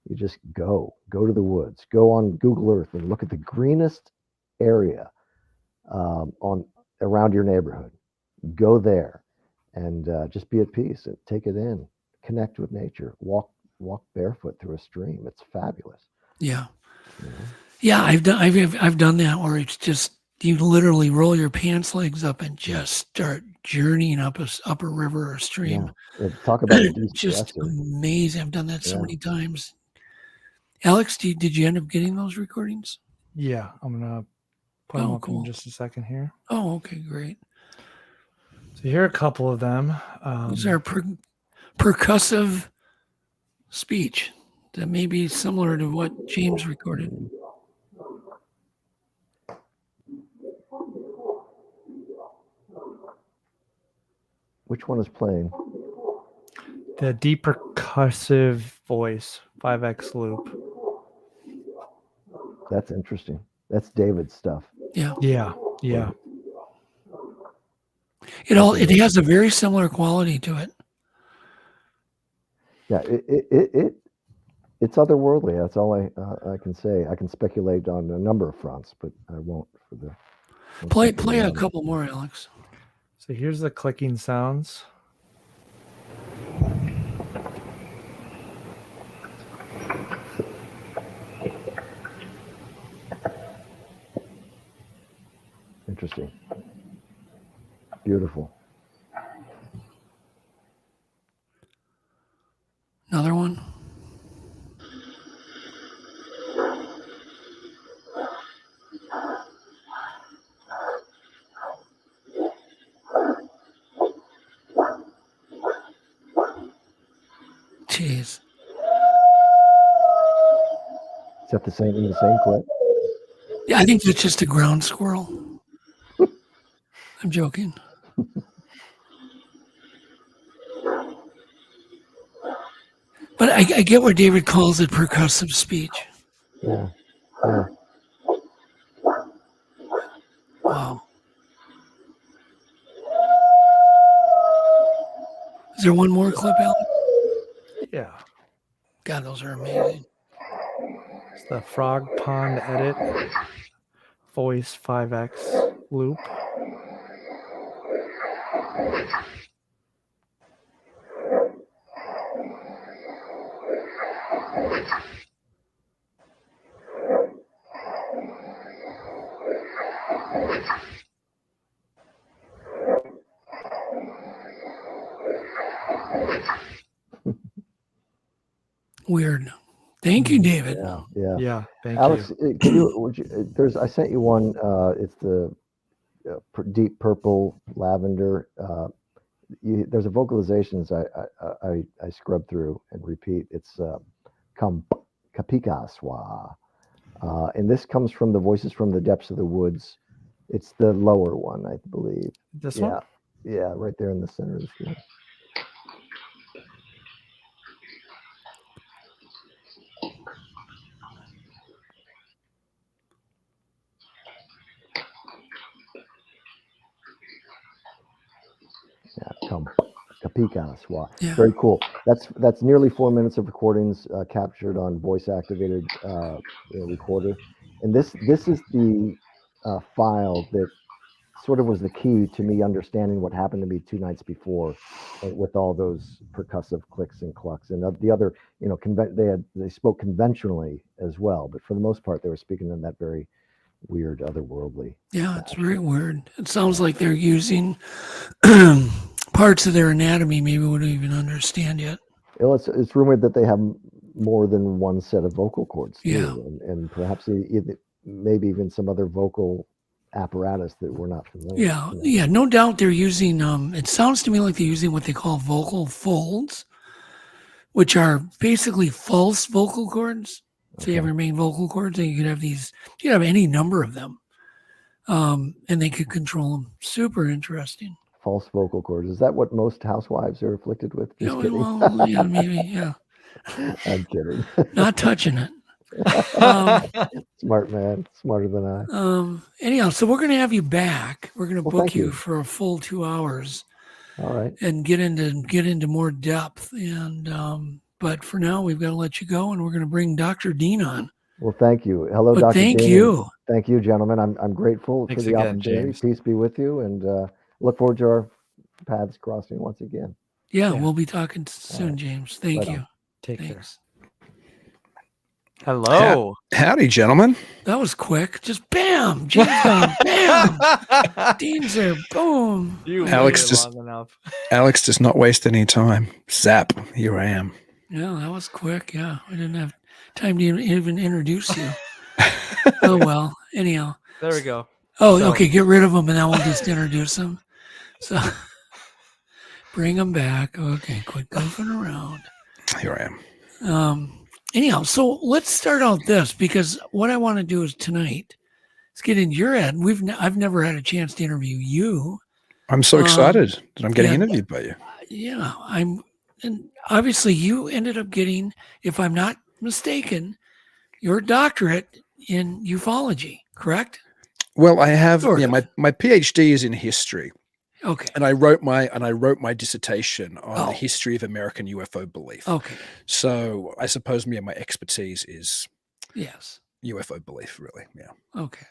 You just go to the woods, go on Google Earth and look at the greenest area on around your neighborhood. Go there and just be at peace and take it in, connect with nature, walk barefoot through a stream. It's fabulous. Yeah. You know? Yeah, I've done that where it's just you literally roll your pants legs up and just start journeying up a river or stream. Yeah. Talk about a Just de-stressor. amazing. I've done that so Yeah. many times. Alex, did you end up getting those recordings? Yeah, I'm gonna put them Oh, up cool. in just a second here. Oh, okay, great. So here are a couple of them. Those are percussive speech that may be similar to what James recorded. Which one is playing? The deep percussive voice 5x loop. That's interesting. That's David's stuff. Yeah. Yeah. It has a very similar quality to it. Yeah, it's otherworldly. That's all I can say. I can speculate on a number of fronts, but I won't for the. Play a couple more, Alex. So here's the clicking sounds. Interesting. Beautiful. Another one. Jeez. Is that the same clip? Yeah, I think it's just a ground squirrel. I'm joking. But I get where David calls it percussive speech. Yeah. Wow. Is there one more clip, Alex? Yeah. God, those are amazing. It's the Frog Pond Edit voice 5x loop. Weird. Thank you, David. Yeah. Thank Alex, you. I sent you one. It's the deep purple lavender. There's a vocalizations I scrub through and repeat. It's Kapikaswa. And this comes from the Voices from the Depths of the Woods. It's the lower one, I believe. This one? Yeah, right there in the center of the screen. Yeah, Kapikaswa. Yeah. Very cool. That's nearly 4 minutes of recordings captured on voice activated recorder, and this is the file that sort of was the key to me understanding what happened to me 2 nights before, with all those percussive clicks and clucks, and the other, they spoke conventionally as well, but for the most part they were speaking in that very weird otherworldly. Yeah, it's very weird. It sounds like they're using parts of their anatomy maybe we don't even understand yet. Well, it's rumored that they have more than one set of vocal cords too, Yeah. and perhaps maybe even some other vocal apparatus that we're not familiar with. Yeah, no doubt they're using, it sounds to me like they're using what they call vocal folds, which are basically false vocal cords. So you have your main vocal cords, and you could have these. You could have any number of them, and they could control them. Super interesting. False vocal cords. Is that what most housewives are afflicted with? Just Yeah, kidding. well, yeah, maybe, yeah. I'm kidding. Not touching it. Smart man, smarter than I. Anyhow, so we're going to have you back. We're going to Well, book thank you you. for a full 2 hours All right. and get into more depth. And but for now, we've got to let you go, and we're going to bring Dr. Dean on. Well, thank you. Hello, But Dr. thank Dean. you. Thank you, gentlemen. I'm grateful Thanks for the again, opportunity. James. Peace be with you, and look forward to our paths crossing once again. Yeah, Yeah. we'll be talking soon, right. James. Thank Right you. on. Take care. Thanks. Hello. Howdy, gentlemen. That was quick. Just bam, James gone. Bam. Dean's there. Boom. You Alex waited just- long enough. Alex does not waste any time. Zap, here I am. Yeah, that was quick. Yeah, we didn't have time to even introduce you. Oh well. Anyhow. There we go. Oh, So- okay. Get rid of them, and then we'll just introduce them. So bring them back. Okay, quit goofing around. Here I am. Anyhow, so let's start out this, because what I want to do is tonight is get into your head. I've never had a chance to interview you. I'm so excited that I'm getting yeah. interviewed by you. Yeah, and obviously you ended up getting, if I'm not mistaken, your doctorate in ufology, correct? Well, I have Sort of. my PhD is in history, Okay. and I wrote my dissertation on Oh. the history of American UFO belief. Okay. So I suppose my expertise is Yes. UFO belief, really. Yeah. Okay.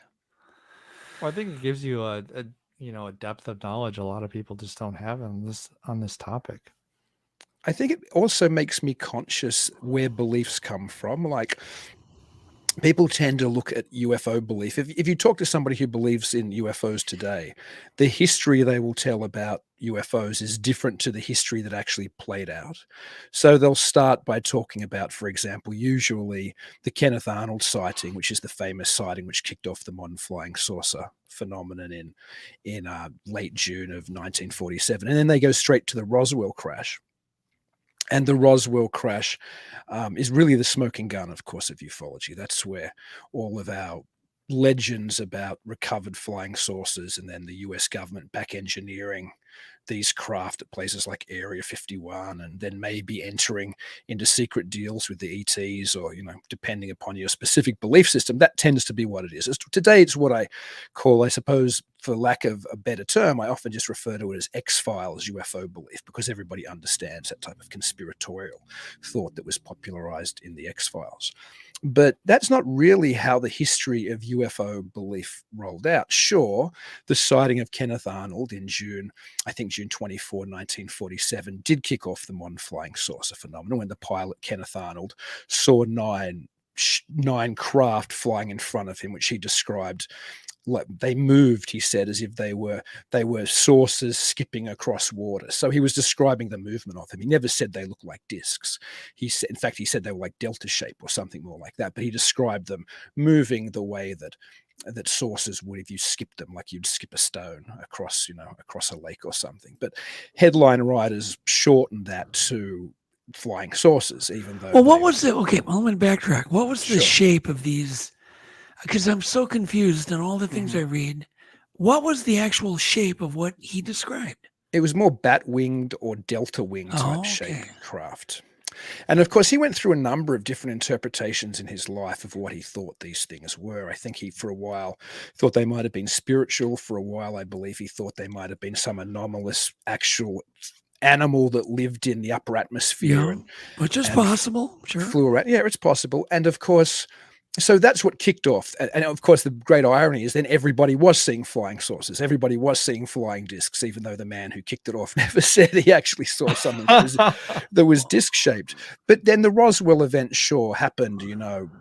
Well, I think it gives you a depth of knowledge a lot of people just don't have on this topic. I think it also makes me conscious where beliefs come from. Like, people tend to look at UFO belief. If you talk to somebody who believes in UFOs today, the history they will tell about UFOs is different to the history that actually played out. So they'll start by talking about, for example, usually the Kenneth Arnold sighting, which is the famous sighting which kicked off the modern flying saucer phenomenon in late June of 1947. And then they go straight to the Roswell crash. And the Roswell crash is really the smoking gun, of course, of ufology. That's where all of our legends about recovered flying saucers and then the US government back engineering these craft at places like Area 51, and then maybe entering into secret deals with the ETs, or, depending upon your specific belief system, that tends to be what it is. Today, it's what I call, I suppose, for lack of a better term, I often just refer to it as X-Files UFO belief, because everybody understands that type of conspiratorial thought that was popularized in the X-Files. But that's not really how the history of UFO belief rolled out. Sure, the sighting of Kenneth Arnold in June 24, 1947, did kick off the modern flying saucer phenomenon, when the pilot Kenneth Arnold saw nine craft flying in front of him, which he described like they moved, he said, as if they were saucers skipping across water. So he was describing the movement of them. He never said they looked like discs. He said they were like delta shape or something more like that. But he described them moving the way that saucers would if you skipped them, like you'd skip a stone across a lake or something. But headline writers shortened that to flying saucers, even though. Well, what was the? Okay, well, I'm going to backtrack. What was the Sure. shape of these? Because I'm so confused in all the things I read. What was the actual shape of what he described? It was more bat-winged or delta-wing type Oh, shape okay. craft. And of course, he went through a number of different interpretations in his life of what he thought these things were. I think he, for a while, thought they might have been spiritual. For a while, I believe he thought they might have been some anomalous actual animal that lived in the upper atmosphere and Which is and possible, sure. flew around. Yeah, it's possible. And of course, so that's what kicked off. And of course, the great irony is then everybody was seeing flying saucers. Everybody was seeing flying discs, even though the man who kicked it off never said he actually saw something that was disc shaped. But then the Roswell event sure happened,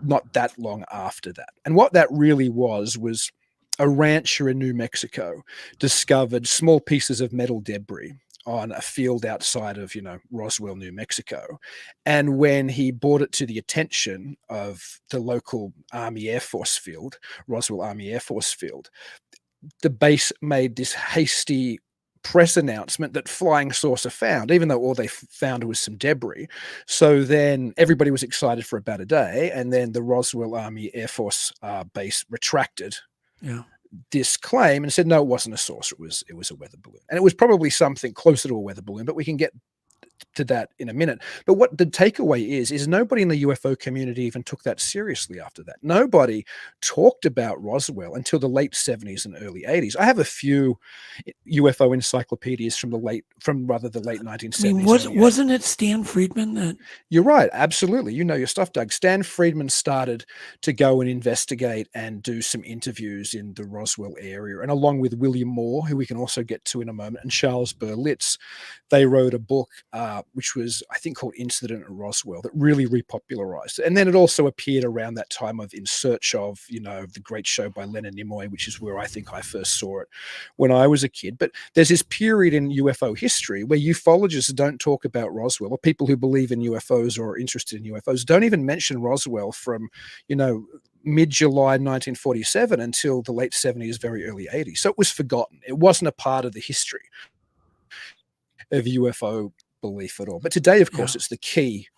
not that long after that. And what that really was a rancher in New Mexico discovered small pieces of metal debris on a field outside of, Roswell, New Mexico. And when he brought it to the attention of the local Army Air Force field, Roswell Army Air Force field, the base made this hasty press announcement that flying saucer found, even though all they found was some debris. So then everybody was excited for about a day, and then the Roswell Army Air Force base retracted this claim and said, no, it wasn't a saucer, it was a weather balloon. And it was probably something closer to a weather balloon, but we can get to that in a minute. But what the takeaway is nobody in the UFO community even took that seriously after that. Nobody talked about Roswell until the late 70s and early 80s. I have a few UFO encyclopedias from the late 1970s. I mean, wasn't it Stan Friedman that? You're right, absolutely. You know your stuff, Doug. Stan Friedman started to go and investigate and do some interviews in the Roswell area, and along with William Moore, who we can also get to in a moment, and Charles Berlitz, they wrote a book which was, I think, called Incident at Roswell, that really repopularized it. And then it also appeared around that time of In Search of, the great show by Leonard Nimoy, which is where I think I first saw it when I was a kid. But there's this period in UFO history where ufologists don't talk about Roswell, or people who believe in UFOs or are interested in UFOs don't even mention Roswell from, mid-July 1947 until the late 70s, very early 80s. So it was forgotten. It wasn't a part of the history of UFO belief at all. But today, of course, it's the key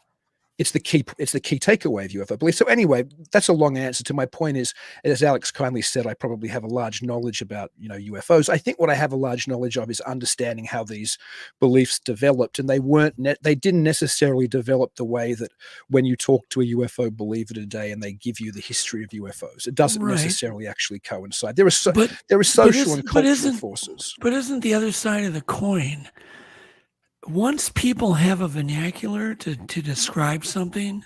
takeaway of UFO belief. So anyway, that's a long answer to my point is, as Alex kindly said, I probably have a large knowledge about, UFOs. I think what I have a large knowledge of is understanding how these beliefs developed, and they didn't necessarily develop the way that when you talk to a UFO believer today and they give you the history of UFOs, it doesn't necessarily actually coincide. There are social and cultural forces. But isn't the other side of the coin, once people have a vernacular to describe something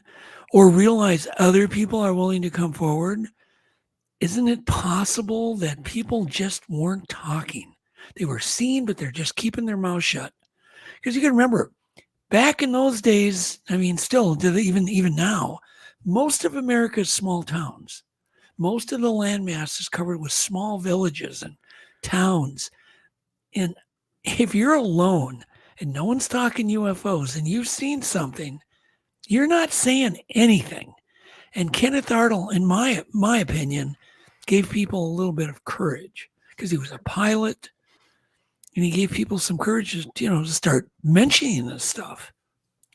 or realize other people are willing to come forward, isn't it possible that people just weren't talking? They were seen, but they're just keeping their mouth shut. Because you can remember, back in those days, I mean, still, even now, most of America's small towns, most of the landmass is covered with small villages and towns. And if you're alone and no one's talking UFOs and you've seen something, you're not saying anything. And Kenneth Arnold, in my opinion, gave people a little bit of courage because he was a pilot, and he gave people some courage to start mentioning this stuff.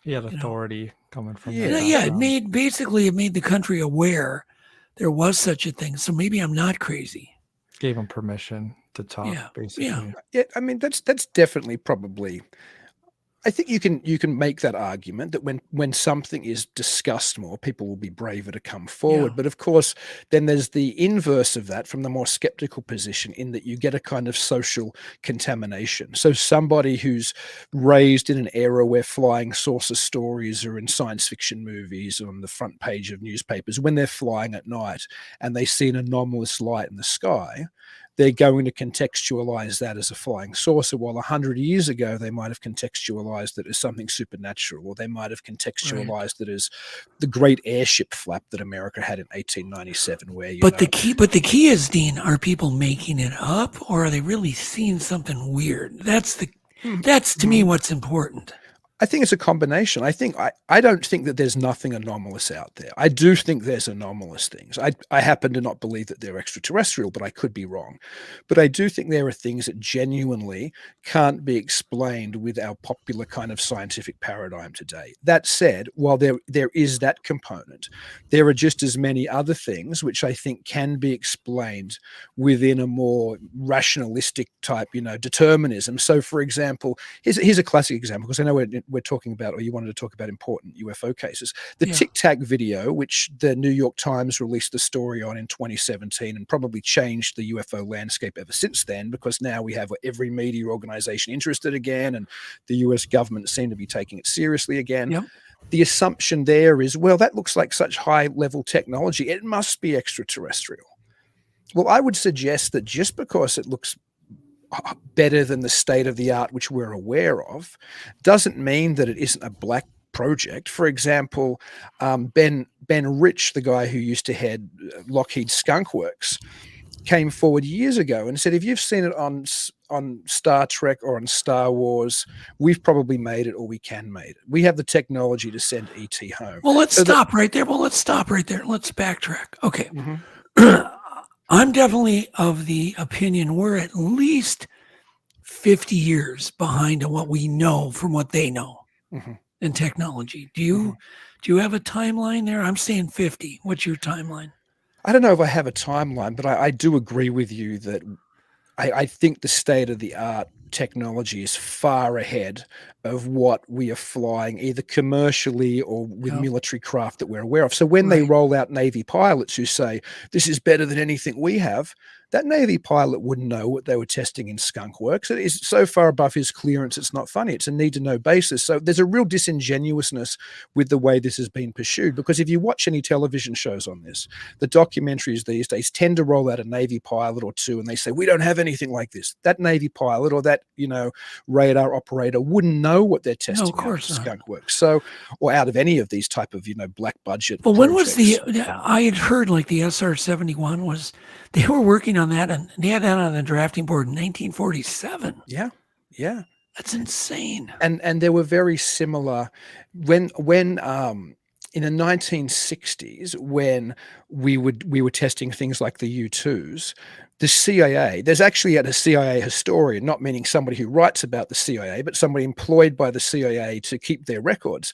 He had authority coming from it made the country aware there was such a thing. So maybe I'm not crazy. Gave him permission to talk, basically. Yeah, I mean, that's definitely probably, I think you can make that argument that when something is discussed more, people will be braver to come forward. But of course, then there's the inverse of that from the more skeptical position, in that you get a kind of social contamination. So somebody who's raised in an era where flying saucer stories are in science fiction movies or on the front page of newspapers, when they're flying at night and they see an anomalous light in the sky, they're going to contextualize that as a flying saucer, while 100 years ago, they might have contextualized it as something supernatural, or they might have contextualized it as the great airship flap that America had in 1897. The key is, Dean, are people making it up, or are they really seeing something weird? That's to me what's important. I think it's a combination. I don't think that there's nothing anomalous out there. I do think there's anomalous things. I happen to not believe that they're extraterrestrial, but I could be wrong. But I do think there are things that genuinely can't be explained with our popular kind of scientific paradigm today. That said, while there is that component, there are just as many other things which I think can be explained within a more rationalistic type, determinism. So, for example, here's a classic example, because I know we're talking about, or you wanted to talk about, important UFO cases. The Tic Tac video, which the New York Times released the story on in 2017 and probably changed the UFO landscape ever since then, because now we have every media organization interested again, and the US government seem to be taking it seriously again. Yep. The assumption there is, well, that looks like such high-level technology. It must be extraterrestrial. Well, I would suggest that just because it looks better than the state of the art which we're aware of doesn't mean that it isn't a black project. For example, Ben Rich, the guy who used to head Lockheed Skunk Works, came forward years ago and said, if you've seen it on Star Trek or on Star Wars, we've probably made it, or we can make it. We have the technology to send ET home. Well, let's stop right there. Let's backtrack. Okay. Mm-hmm. I'm definitely of the opinion we're at least 50 years behind on what we know from what they know Mhm. in technology. Do Mhm. you have a timeline there? I'm saying 50. What's your timeline? I don't know if I have a timeline, but I do agree with you that I think the state of the art technology is far ahead of what we are flying, either commercially or with Yeah. military craft that we're aware of. So when they Right. roll out Navy pilots who say, this is better than anything we have, that Navy pilot wouldn't know what they were testing in skunk works. It is so far above his clearance, it's not funny. It's a need to know basis. So there's a real disingenuousness with the way this has been pursued, because if you watch any television shows on this, the documentaries these days tend to roll out a Navy pilot or two and they say, we don't have anything like this. That Navy pilot or that, radar operator wouldn't know what they're testing out of course not. skunk works. So, or out of any of these type of, black budget But when was projects. I had heard like the SR-71 was, they were working on that and they had that on the drafting board in 1947. Yeah. Yeah. That's insane. And there were very similar when in the 1960s, when we were testing things like the U-2s, the CIA, there's actually a CIA historian, not meaning somebody who writes about the CIA, but somebody employed by the CIA to keep their records.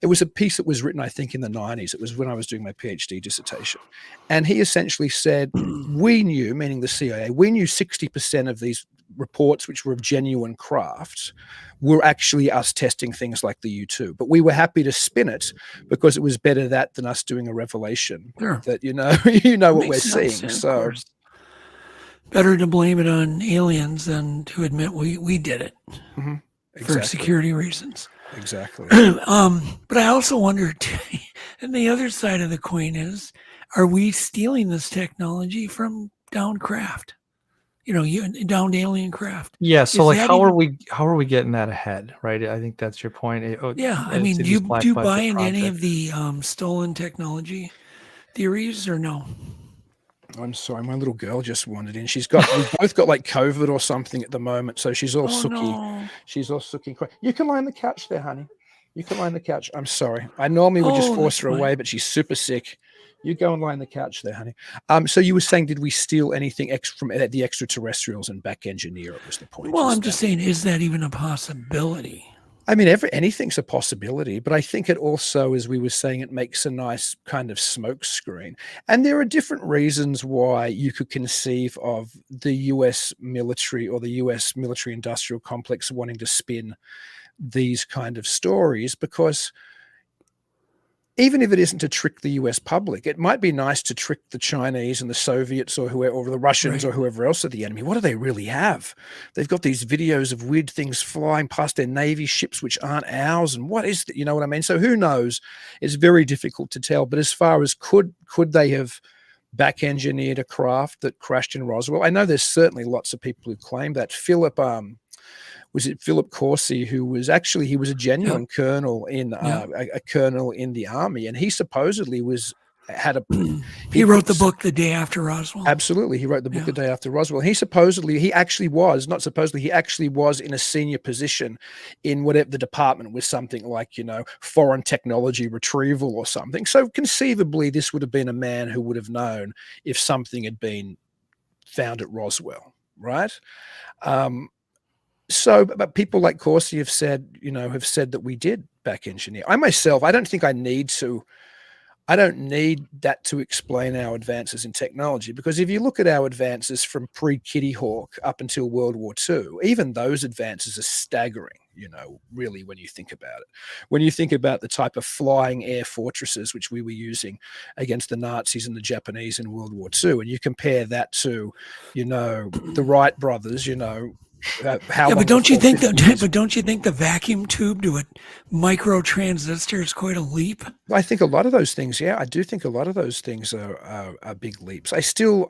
It was a piece that was written, I think, in the 90s. It was when I was doing my PhD dissertation. And he essentially said, we knew, meaning the CIA, we knew 60% of these reports, which were of genuine craft, were actually us testing things like the U-2. But we were happy to spin it because it was better that than us doing a revelation Sure. that, what we're Makes seeing. sense, of So course. Better to blame it on aliens than to admit we did it for exactly. security reasons. Exactly. But I also wonder, and the other side of the coin is, are we stealing this technology from downed craft? Downed alien craft. Yeah. So Is like, that how even- are we getting that ahead? Right. I think that's your point. Yeah, I mean, do you buy into any of the stolen technology theories or no? I'm sorry, my little girl just wandered in. We've both got like COVID or something at the moment, so she's all sooky. No. She's all sooky. You can lie on the couch there, honey. You can lie on the couch. I'm sorry. I normally would just force that's her fine. away, but she's super sick. You go and lie on the couch there, honey. So you were saying, did we steal anything from the extraterrestrials and back engineer it? Was the point? Well, I'm just saying, is that even a possibility? I mean, anything's a possibility, but I think it also, as we were saying, it makes a nice kind of smoke screen. And there are different reasons why you could conceive of the US military or the US military industrial complex wanting to spin these kind of stories, because even if it isn't to trick the US public, it might be nice to trick the Chinese and the Soviets or whoever, or the Russians, Right. or whoever else are the enemy. What do they really have? They've got these videos of weird things flying past their Navy ships, which aren't ours. And what is that? You know what I mean? So who knows? It's very difficult to tell. But as far as could they have back engineered a craft that crashed in Roswell? I know there's certainly lots of people who claim that. Was it Philip Corsi, who was actually, he was a genuine colonel in a colonel in the army, and he supposedly he wrote the book the day after Roswell. Absolutely, he wrote the book the day after Roswell. And he actually was in a senior position in whatever the department was, something like foreign technology retrieval or something. So conceivably, this would have been a man who would have known if something had been found at Roswell, right? So, but people like Corsi have said that we did back engineer. I myself, I don't need that to explain our advances in technology, because if you look at our advances from pre-Kitty Hawk up until World War II, even those advances are staggering, really, when you think about it. When you think about the type of flying air fortresses which we were using against the Nazis and the Japanese in World War II, and you compare that to, the Wright brothers, but don't you think the vacuum tube to a micro transistor is quite a leap? I think a lot of those things, I do think a lot of those things are big leaps. I still,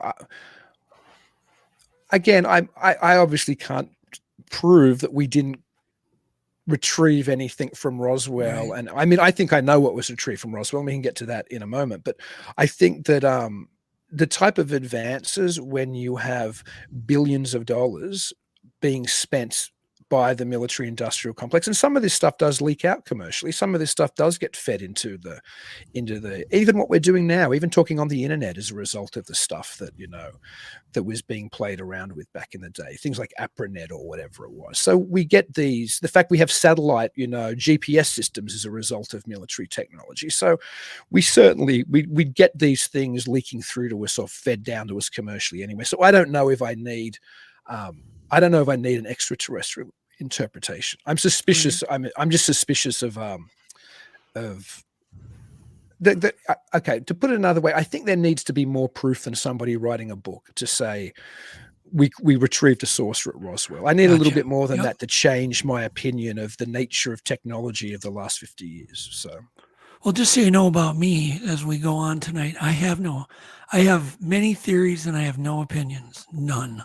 again, I obviously can't prove that we didn't retrieve anything from Roswell. Right. And I mean, I think I know what was retrieved from Roswell, and we can get to that in a moment. But I think that the type of advances when you have billions of dollars being spent by the military industrial complex. And some of this stuff does leak out commercially. Some of this stuff does get fed into the even what we're doing now, even talking on the internet, as a result of the stuff that, you know, that was being played around with back in the day, things like APRANET or whatever it was. So we get the fact we have satellite, you know, GPS systems as a result of military technology. So we certainly, we get these things leaking through to us or fed down to us commercially anyway. So I don't know if I need an extraterrestrial interpretation. I'm suspicious. I'm just suspicious of okay, to put it another way, I think there needs to be more proof than somebody writing a book to say we retrieved a saucer at Roswell. I need a little bit more than that to change my opinion of the nature of technology of the last 50 years. So, well, just so you know about me, as we go on tonight, I have many theories and I have no opinions, none.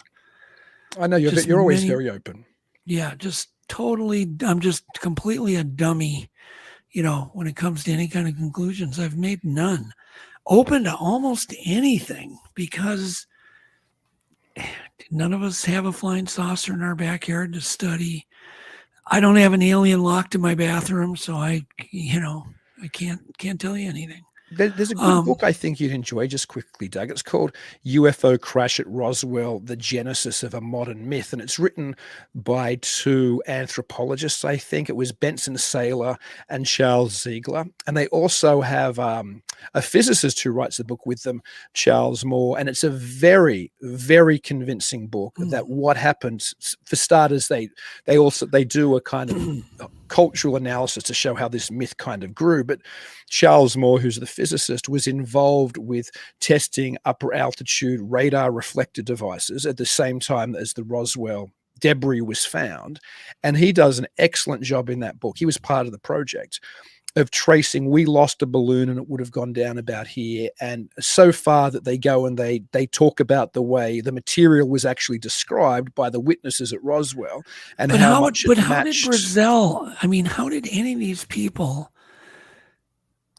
I know you're always very open. Yeah, just totally. I'm just completely a dummy. You know, when it comes to any kind of conclusions, I've made none. Open to almost anything, because none of us have a flying saucer in our backyard to study. I don't have an alien locked in my bathroom, so I can't tell you anything. There's a good book I think you'd enjoy, just quickly, Doug. It's called UFO Crash at Roswell, The Genesis of a Modern Myth. And it's written by two anthropologists, I think. It was Benson Saylor and Charles Ziegler. And they also have a physicist who writes the book with them, Charles Moore. And it's a very, very convincing book that what happened, for starters, they do a kind of cultural analysis to show how this myth kind of grew. But Charles Moore, who's the physicist, was involved with testing upper altitude radar reflector devices at the same time as the Roswell debris was found. And he does an excellent job in that book. He was part of the project of tracing. We lost a balloon and it would have gone down about here. And so far that they go and they talk about the way the material was actually described by the witnesses at Roswell and how much it matched. How did Brazil, how did any of these people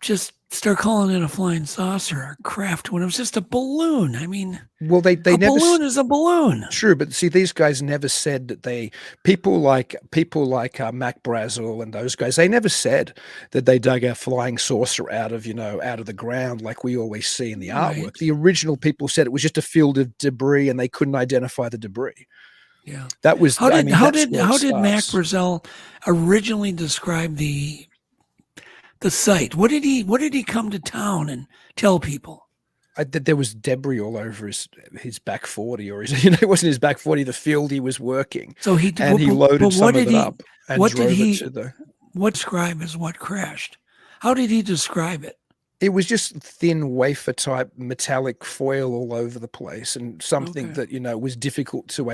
just start calling it a flying saucer or craft when it was just a balloon? Well, they never. Balloon is a balloon. True, but see, these guys never said that people like Mac Brazel and those guys. They never said that they dug a flying saucer out of the ground like we always see in the artwork. Right. The original people said it was just a field of debris and they couldn't identify the debris. Yeah, that was. How did Mac Brazel originally describe the site? What did he come to town and tell people? There was debris all over his back 40, or it wasn't his back 40, the field he was working. So he loaded some of it up and drove it to the. What describe as what crashed? How did he describe it? It was just thin wafer type metallic foil all over the place, and something that was difficult to.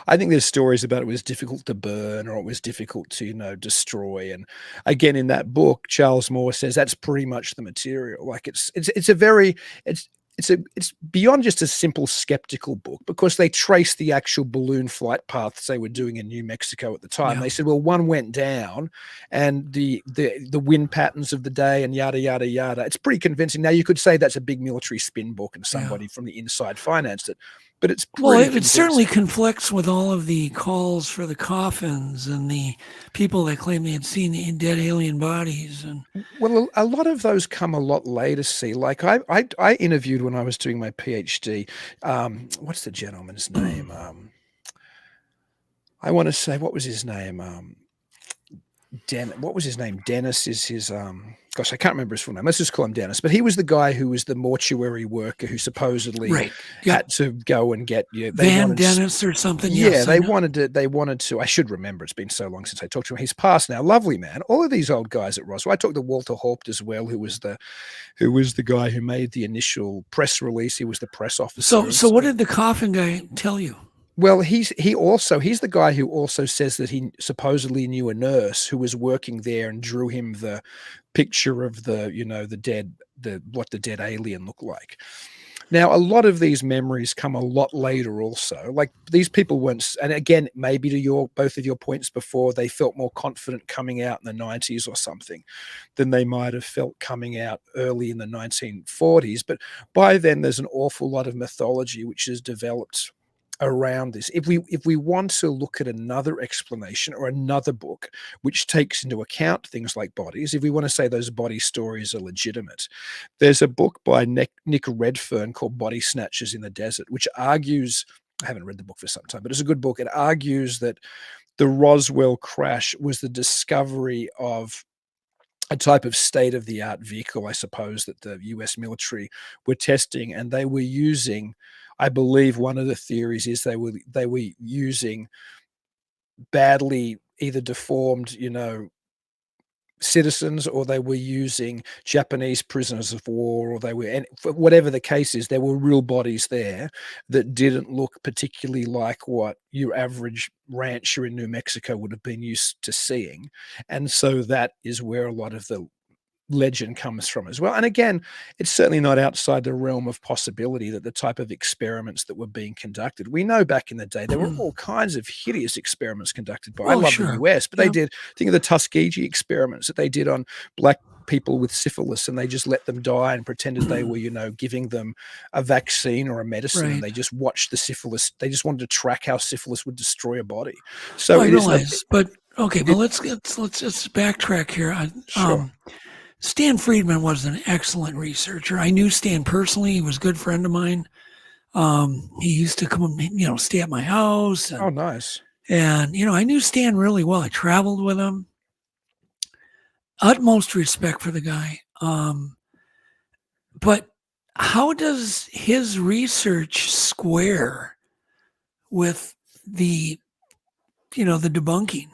I think there's stories about it was difficult to burn or it was difficult to destroy. And again, in that book, Charles Moore says that's pretty much the material. Like it's beyond just a simple skeptical book, because they trace the actual balloon flight paths they were doing in New Mexico at the time. Yeah. They said, well, one went down and the wind patterns of the day and yada, yada, yada. It's pretty convincing. Now you could say that's a big military spin book and somebody from the inside financed it, but it's it certainly conflicts with all of the calls for the coffins and the people that claim they had seen the dead alien bodies. And well, a lot of those come a lot later. See, like I interviewed when I was doing my PhD. What's the gentleman's name? I want to say, what was his name? What was his name? Dennis is his. Gosh, I can't remember his full name. Let's just call him Dennis. But he was the guy who was the mortuary worker who supposedly had to go and get Dennis or something. Yeah, yes, they wanted to. I should remember. It's been so long since I talked to him. He's passed now. Lovely man. All of these old guys at Roswell. I talked to Walter Haupt as well, who was the guy who made the initial press release. He was the press officer. So what did the coffin guy tell you? Well, he's the guy who also says that he supposedly knew a nurse who was working there and drew him the picture of what the dead alien looked like. Now, a lot of these memories come a lot later also. Like, these people weren't, and again, maybe to both of your points before, they felt more confident coming out in the 90s or something than they might have felt coming out early in the 1940s. But by then, there's an awful lot of mythology which has developed around this. If we want to look at another explanation or another book which takes into account things like bodies, if we want to say those body stories are legitimate, there's a book by Nick Redfern called Body Snatchers in the Desert, which argues, I haven't read the book for some time, but it's a good book. It argues that the Roswell crash was the discovery of a type of state-of-the-art vehicle, I suppose, that the US military were testing, and they were using, I believe one of the theories is they were using badly either deformed, citizens, or they were using Japanese prisoners of war, or they were, and whatever the case is, there were real bodies there that didn't look particularly like what your average rancher in New Mexico would have been used to seeing. And so that is where a lot of the legend comes from as well. And again, it's certainly not outside the realm of possibility that the type of experiments that were being conducted, we know back in the day there were all kinds of hideous experiments conducted by, I love the US, but they did, think of the Tuskegee experiments that they did on black people with syphilis, and they just let them die and pretended they were, giving them a vaccine or a medicine, and they just watched the syphilis. They just wanted to track how syphilis would destroy a body. So I realize, but okay, but let's just backtrack here. Sure. Stan Friedman was an excellent researcher. I knew Stan personally. He was a good friend of mine. He used to come, stay at my house. And, oh, nice. And, I knew Stan really well. I traveled with him. Utmost respect for the guy. But how does his research square with the debunking?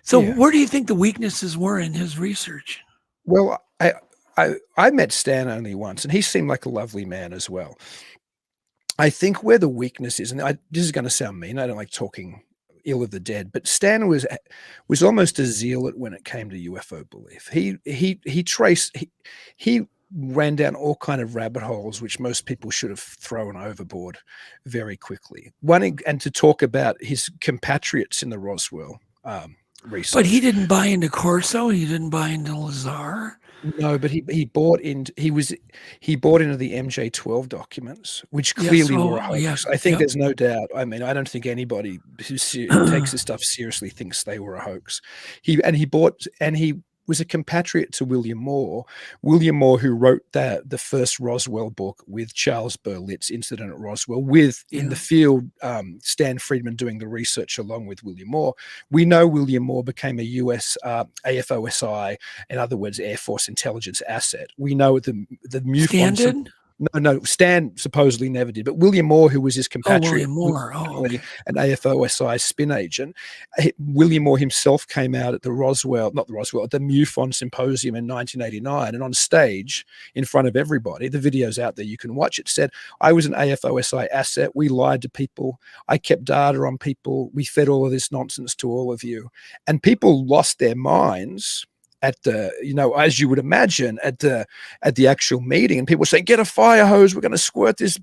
So where do you think the weaknesses were in his research? Well, I met Stan only once, and he seemed like a lovely man as well. I think where the weakness is, and this is going to sound mean, I don't like talking ill of the dead, but Stan was almost a zealot when it came to UFO belief. He ran down all kind of rabbit holes which most people should have thrown overboard very quickly. And to talk about his compatriots in the Roswell research. But he didn't buy into Corso. He didn't buy into Lazar. No, but he bought into the MJ12 documents, which clearly were a hoax. Yes. I think there's no doubt. I mean, I don't think anybody who takes this stuff seriously thinks they were a hoax. He was a compatriot to William Moore, who wrote the first Roswell book with Charles Berlitz, Incident at Roswell, in the field, Stan Friedman doing the research along with William Moore. We know William Moore became a US AFOSI, in other words, Air Force intelligence asset. We know the MUFON. Stan did? No, Stan supposedly never did, but William Moore, who was his compatriot, an AFOSI spin agent, William Moore himself came out at the MUFON symposium in 1989, and on stage in front of everybody, the video's out there, you can watch it, said, I was an AFOSI asset, we lied to people, I kept data on people, we fed all of this nonsense to all of you. And people lost their minds at the, as you would imagine, at the actual meeting, and people were saying, get a fire hose, we're going to squirt this,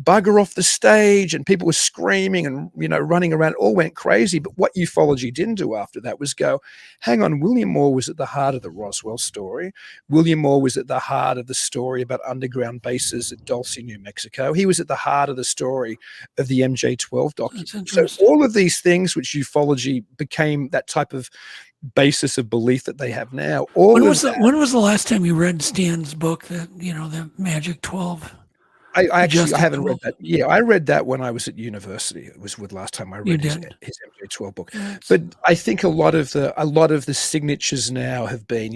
bugger off the stage, and people were screaming and, running around, all went crazy. But what ufology didn't do after that was go, hang on, William Moore was at the heart of the Roswell story. William Moore was at the heart of the story about underground bases at Dulce, New Mexico. He was at the heart of the story of the MJ12 document. So all of these things which ufology became that type of basis of belief that they have now. When was the last time you read Stan's book, the Magic 12? I haven't read that. Yeah, I read that when I was at university. It was the last time I read his MJ12 book. But I think a lot of the signatures now have been,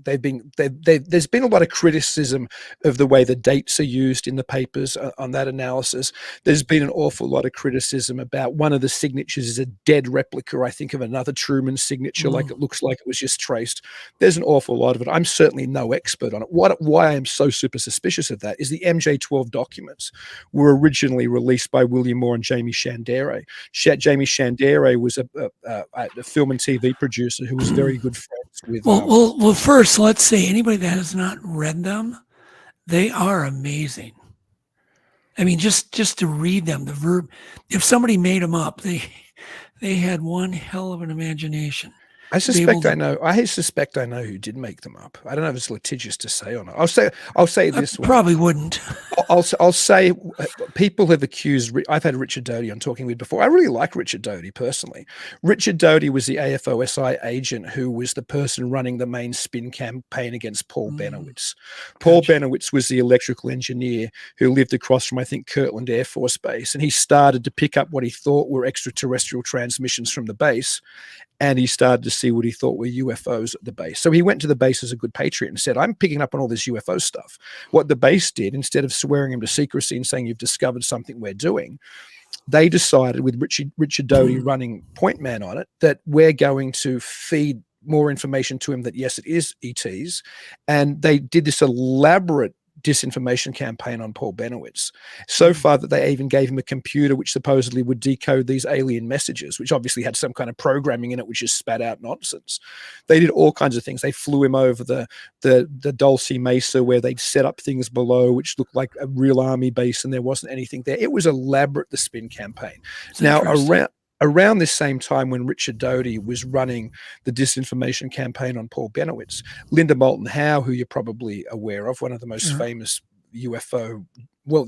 there's been a lot of criticism of the way the dates are used in the papers on that analysis. There's been an awful lot of criticism about one of the signatures is a dead replica, I think, of another Truman signature, like it looks like it was just traced. There's an awful lot of it. I'm certainly no expert on it. Why I am so super suspicious of that is the MJ12 documents were originally released by William Moore and Jamie Shandere. Jamie Shandere was a film and TV producer who was very good friends with. Well, first, let's say anybody that has not read them, they are amazing. I mean, just to read them, the verb. If somebody made them up, they had one hell of an imagination. I to be able suspect to. I know. I suspect I know who did make them up. I don't know if it's litigious to say or not. I'll say it I this way. probably wouldn't. I'll say people have accused. I've had Richard Doty on Talking With before. I really like Richard Doty personally. Richard Doty was the AFOSI agent who was the person running the main spin campaign against Paul Benowitz. Paul Benowitz was the electrical engineer who lived across from, I think, Kirtland Air Force Base, and he started to pick up what he thought were extraterrestrial transmissions from the base. And he started to see what he thought were UFOs at the base. So he went to the base as a good patriot and said, I'm picking up on all this UFO stuff. What the base did, instead of swearing him to secrecy and saying, you've discovered something we're doing, they decided, with Richard Doty running point man on it, that we're going to feed more information to him that, yes, it is ETs. And they did this elaborate disinformation campaign on Paul Benowitz, so far that they even gave him a computer which supposedly would decode these alien messages, which obviously had some kind of programming in it which just spat out nonsense. They did all kinds of things. They flew him over the Dulce Mesa where they'd set up things below which looked like a real army base and there wasn't anything there. It was elaborate, the spin campaign. Now around this same time when Richard Doty was running the disinformation campaign on Paul Benowitz, Linda Moulton Howe, who you're probably aware of, one of the most famous UFO,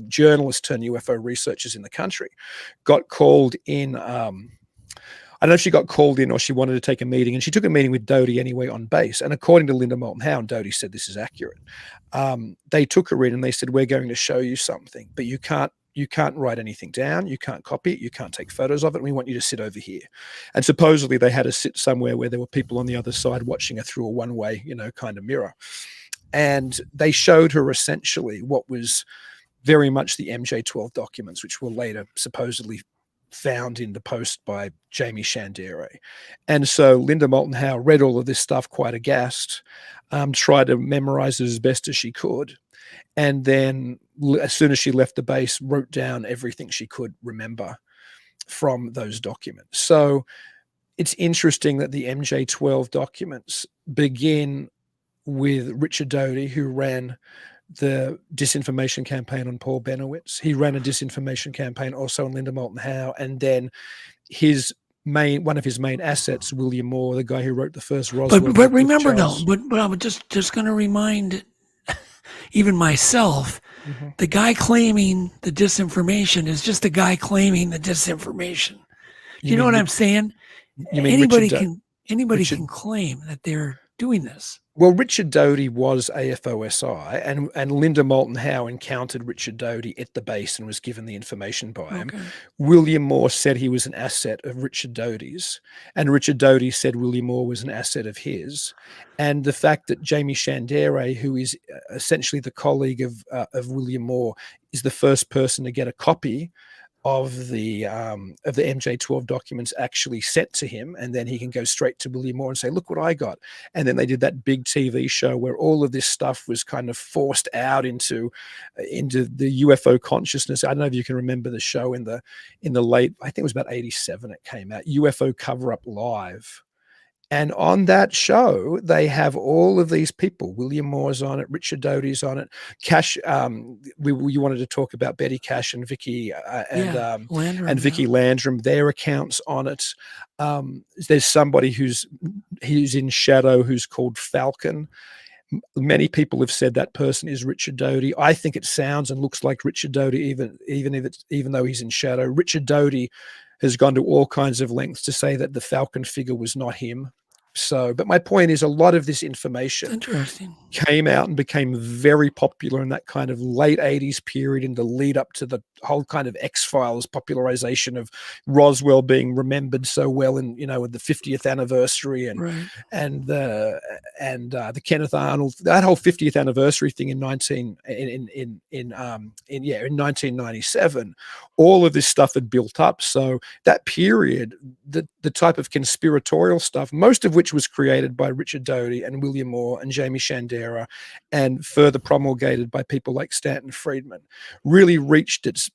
journalists turned UFO researchers in the country, got called in. I don't know if she got called in or she wanted to take a meeting, and she took a meeting with Doty anyway on base. And according to Linda Moulton Howe, and Doty said this is accurate, they took her in and they said, we're going to show you something, but you can't write anything down. You can't copy it. You can't take photos of it. We want you to sit over here. And supposedly they had to sit somewhere where there were people on the other side watching her through a one-way, kind of mirror. And they showed her essentially what was very much the MJ-12 documents, which were later supposedly found in the post by Jamie Shandere. And so Linda Moulton Howe read all of this stuff quite aghast, tried to memorize it as best as she could. And then as soon as she left the base, wrote down everything she could remember from those documents. So it's interesting that the MJ-12 documents begin with Richard Doty, who ran the disinformation campaign on Paul Benowitz. He ran a disinformation campaign also on Linda Moulton Howe. And then one of his main assets, William Moore, the guy who wrote the first Roswell. But remember, but I'm just going to remind even myself, the guy claiming the disinformation is just a guy claiming the disinformation. You know what I'm saying? Anybody can claim that they're doing this. Well, Richard Doty was AFOSI, and Linda Moulton Howe encountered Richard Doty at the base and was given the information by him. William Moore said he was an asset of Richard Doty's, and Richard Doty said William Moore was an asset of his. And the fact that Jamie Shandere, who is essentially the colleague of William Moore, is the first person to get a copy of the MJ-12 documents actually sent to him, and then he can go straight to William Moore and say, look what I got. And then they did that big TV show where all of this stuff was kind of forced out into the UFO consciousness. I don't know if you can remember the show in the late, I think it was about 87 it came out, UFO Cover Up Live. And on that show, they have all of these people. William Moore's on it. Richard Doty's on it. Cash. You wanted to talk about Betty Cash and Vicky Landrum, Vicky Landrum. Their accounts on it. There's somebody who's in shadow who's called Falcon. Many people have said that person is Richard Doty. I think it sounds and looks like Richard Doty, even though he's in shadow. Richard Doty has gone to all kinds of lengths to say that the Falcon figure was not him. So, but my point is, a lot of this information came out and became very popular in that kind of late 80s period, in the lead up to the whole kind of X-Files popularization of Roswell being remembered so well, in with the 50th anniversary and the Kenneth Arnold, that whole 50th anniversary thing in 1997. All of this stuff had built up. So that period, the type of conspiratorial stuff, most of which was created by Richard Doty and William Moore and Jamie Shandere, and further promulgated by people like Stanton Friedman, really reached its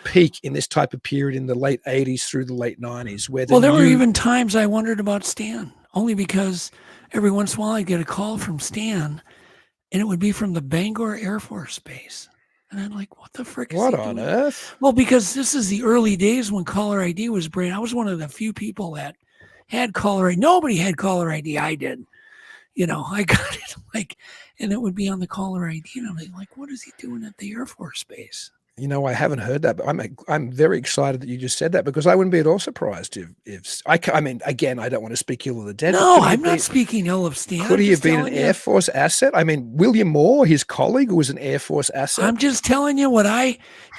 peak in this type of period in the late 80s through the late 90s. Where there were even times I wondered about Stan, only because every once in a while I'd get a call from Stan, and it would be from the Bangor Air Force Base. And I'm like, what the frick is what he on doing? earth? Well, because this is the early days when caller ID was brand. I was one of the few people that had caller ID. Nobody had caller ID. I did. I got it like, and it would be on the caller ID. And I'm like, what is he doing at the Air Force Base? I haven't heard that, but I'm very excited that you just said that, because I wouldn't be at all surprised if I mean, again, I don't want to speak ill of the dead. No, I'm not speaking ill of Stan. Could he have been an Air Force asset? I mean, William Moore, his colleague, was an Air Force asset. I'm just telling you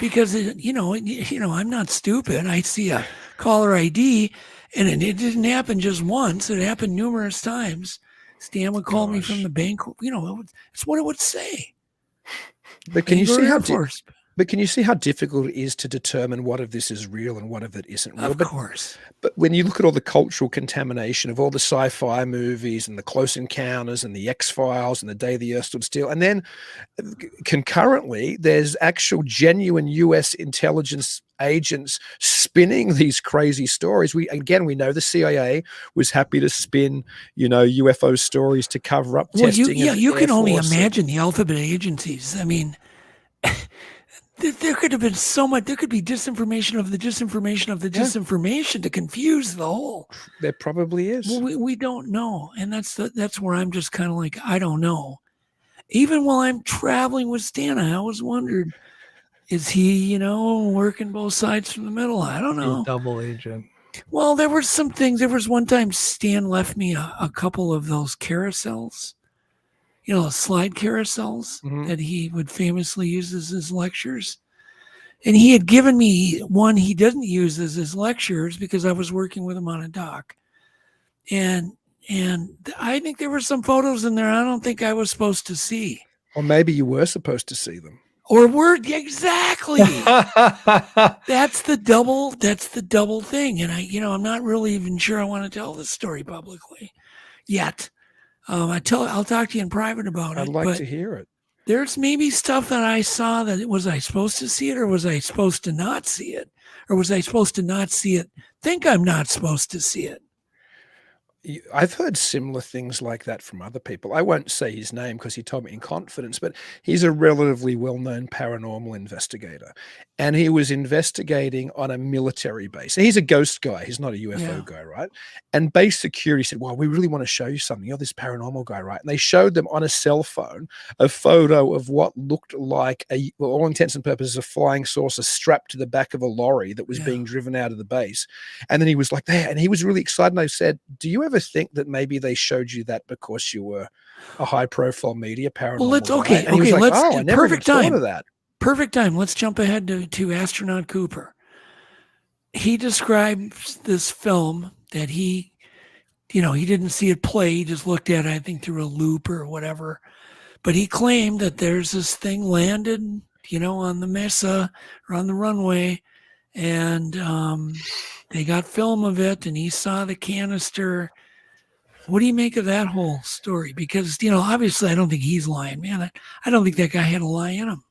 because I'm not stupid. I see a caller ID, and it didn't happen just once. It happened numerous times. Stan would call me from the bank. It's what it would say. But can you see how? But can you see how difficult it is to determine what of this is real and what of it isn't real? Of course. But when you look at all the cultural contamination of all the sci-fi movies and the Close Encounters and the X-Files and the Day the Earth Stood Still, and then concurrently, there's actual genuine US intelligence agents spinning these crazy stories. We know the CIA was happy to spin, UFO stories to cover up testing. You can only imagine the alphabet agencies. I mean, there could have been so much. There could be disinformation of the disinformation of the disinformation to confuse the whole. There probably is. Well, we don't know, and that's where I'm just kind of like, I don't know. Even while I'm traveling with Stan, I always wondered, is he, working both sides from the middle? I don't know. Double agent. Well, there were some things. There was one time Stan left me a couple of those carousels. Slide carousels that he would famously use as his lectures. And he had given me one he doesn't use as his lectures because I was working with him on a dock. And I think there were some photos in there I don't think I was supposed to see. Or maybe you were supposed to see them. Or exactly. That's the double thing. And I'm not really even sure I want to tell this story publicly yet. I'll talk to you in private about it. I'd like to hear it. There's maybe stuff that I saw that was I supposed to see it, or was I supposed to not see it? Or was I supposed to not see it, think I'm not supposed to see it? I've heard similar things like that from other people. I won't say his name because he told me in confidence, but he's a relatively well-known paranormal investigator. And he was investigating on a military base. And he's a ghost guy. He's not a UFO guy, right? And base security said, well, we really want to show you something. You're this paranormal guy, right? And they showed them on a cell phone a photo of what looked like all intents and purposes, a flying saucer strapped to the back of a lorry that was being driven out of the base. And then he was like, there. And he was really excited. And I said, do you ever think that maybe they showed you that because you were a high-profile media paranormal? Well, let's guy? And he was like, I never even thought of that. Perfect time. Let's jump ahead to astronaut Cooper. He describes this film that he didn't see it play. He just looked at it, I think, through a loop or whatever. But he claimed that there's this thing landed, on the mesa or on the runway, and they got film of it, and he saw the canister. What do you make of that whole story? Because, obviously I don't think he's lying, man. I don't think that guy had a lie in him.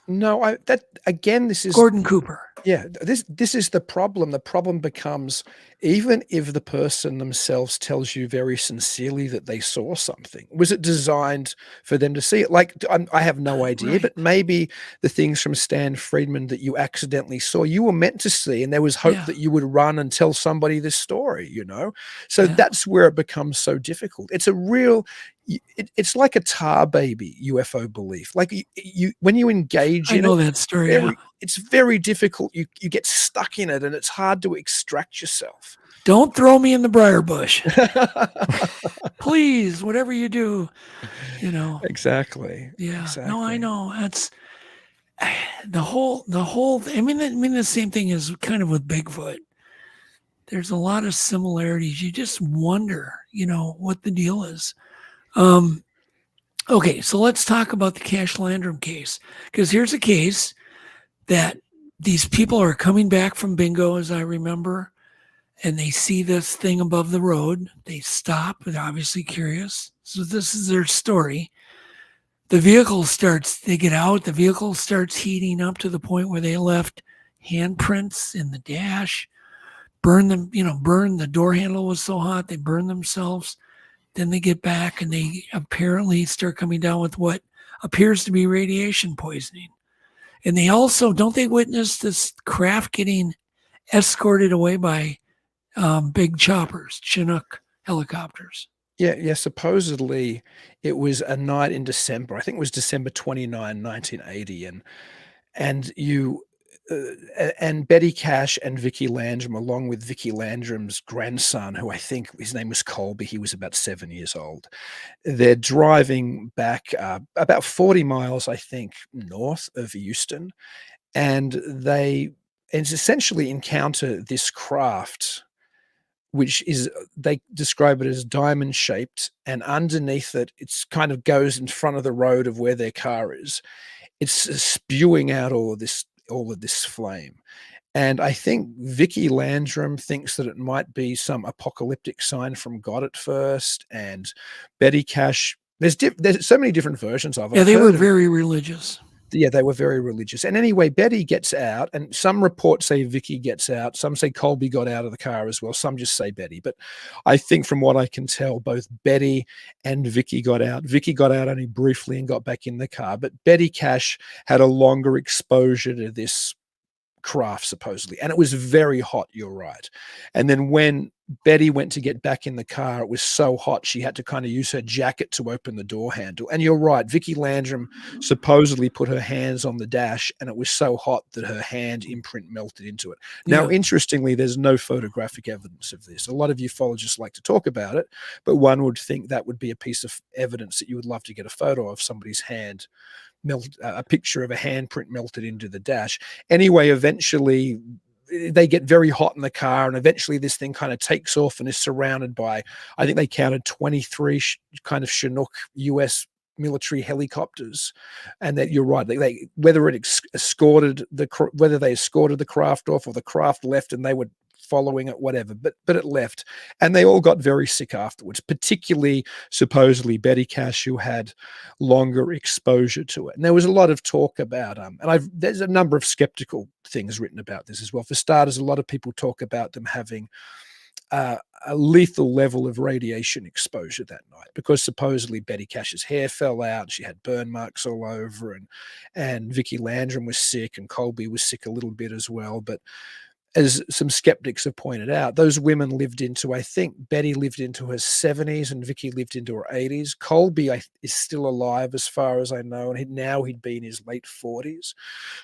No, this is Gordon Cooper. Yeah, this is the problem. The problem becomes, even if the person themselves tells you very sincerely that they saw something, was it designed for them to see it? Like, I have no idea, but maybe the things from Stan Friedman that you accidentally saw, you were meant to see, and there was hope that you would run and tell somebody this story, So that's where it becomes so difficult. It's a real... It's like a tar baby UFO belief. Like you when you engage in that story. It's very difficult. You get stuck in it, and it's hard to extract yourself. Don't throw me in the briar bush, please. Whatever you do, Exactly. Yeah. Exactly. No, I know. That's the whole. I mean, the same thing is kind of with Bigfoot. There's a lot of similarities. You just wonder, what the deal is. Okay, so let's talk about the Cash-Landrum case, because here's a case that these people are coming back from bingo, as I remember, and they see this thing above the road. They stop. They're obviously curious. So this is their story. They get out. The vehicle starts heating up to the point where they left handprints in the dash, burn them, the door handle was so hot, they burned themselves. Then they get back and they apparently start coming down with what appears to be radiation poisoning. And they also, don't they witness this craft getting escorted away by big choppers, Chinook helicopters. Yeah. Supposedly, it was a night in December. I think it was December 29, 1980, and and Betty Cash and Vicky Landrum, along with Vicky Landrum's grandson, who I think his name was Colby. He was about 7 years old. They're driving back about 40 miles, I think, north of Houston, and they essentially encounter this craft, which is, they describe it as diamond shaped, and underneath it, it's kind of goes in front of the road of where their car is. It's spewing out all of this flame. And I think Vicky Landrum thinks that it might be some apocalyptic sign from God at first, and Betty Cash, there's so many different versions of it. Yeah, they were very religious. Yeah, they were very religious. And anyway, Betty gets out, and some reports say Vicky gets out. Some say Colby got out of the car as well. Some just say Betty. But I think from what I can tell, both Betty and Vicky got out. Vicky got out only briefly and got back in the car. But Betty Cash had a longer exposure to this craft, supposedly. And it was very hot, you're right. And then when Betty went to get back in the car, it was so hot she had to kind of use her jacket to open the door handle. And you're right, Vicky Landrum supposedly put her hands on the dash, and it was so hot that her hand imprint melted into it. Now, interestingly, there's no photographic evidence of this. A lot of ufologists like to talk about it, but one would think that would be a piece of evidence that you would love to get a photo of somebody's hand a picture of a handprint melted into the dash. Anyway, eventually they get very hot in the car, and eventually this thing kind of takes off and is surrounded by, I think they counted 23 kind of Chinook US military helicopters. And that, you're right, they whether they escorted the craft off, or the craft left and they were following it, whatever, but it left, and they all got very sick afterwards, particularly supposedly Betty Cash, who had longer exposure to it. And there was a lot of talk about there's a number of skeptical things written about this as well. For starters, a lot of people talk about them having a lethal level of radiation exposure that night, because supposedly Betty Cash's hair fell out, she had burn marks all over, and Vicky Landrum was sick, and Colby was sick a little bit as well. But as some skeptics have pointed out, those women lived into, I think Betty lived into her 70s and Vicky lived into her 80s. Colby is still alive as far as I know, and he'd be in his late 40s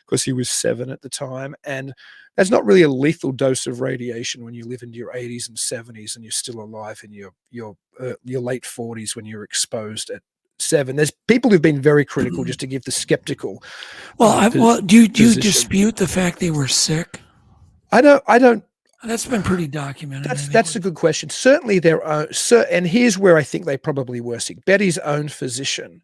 because he was 7 at the time. And that's not really a lethal dose of radiation when you live into your 80s and 70s and you're still alive in your late 40s when you're exposed at 7. There's people who've been very critical, just to give the skeptical. Do you dispute the fact they were sick? I don't. That's been pretty documented. That's a good question. Certainly there are, and here's where I think they probably were sick. Betty's own physician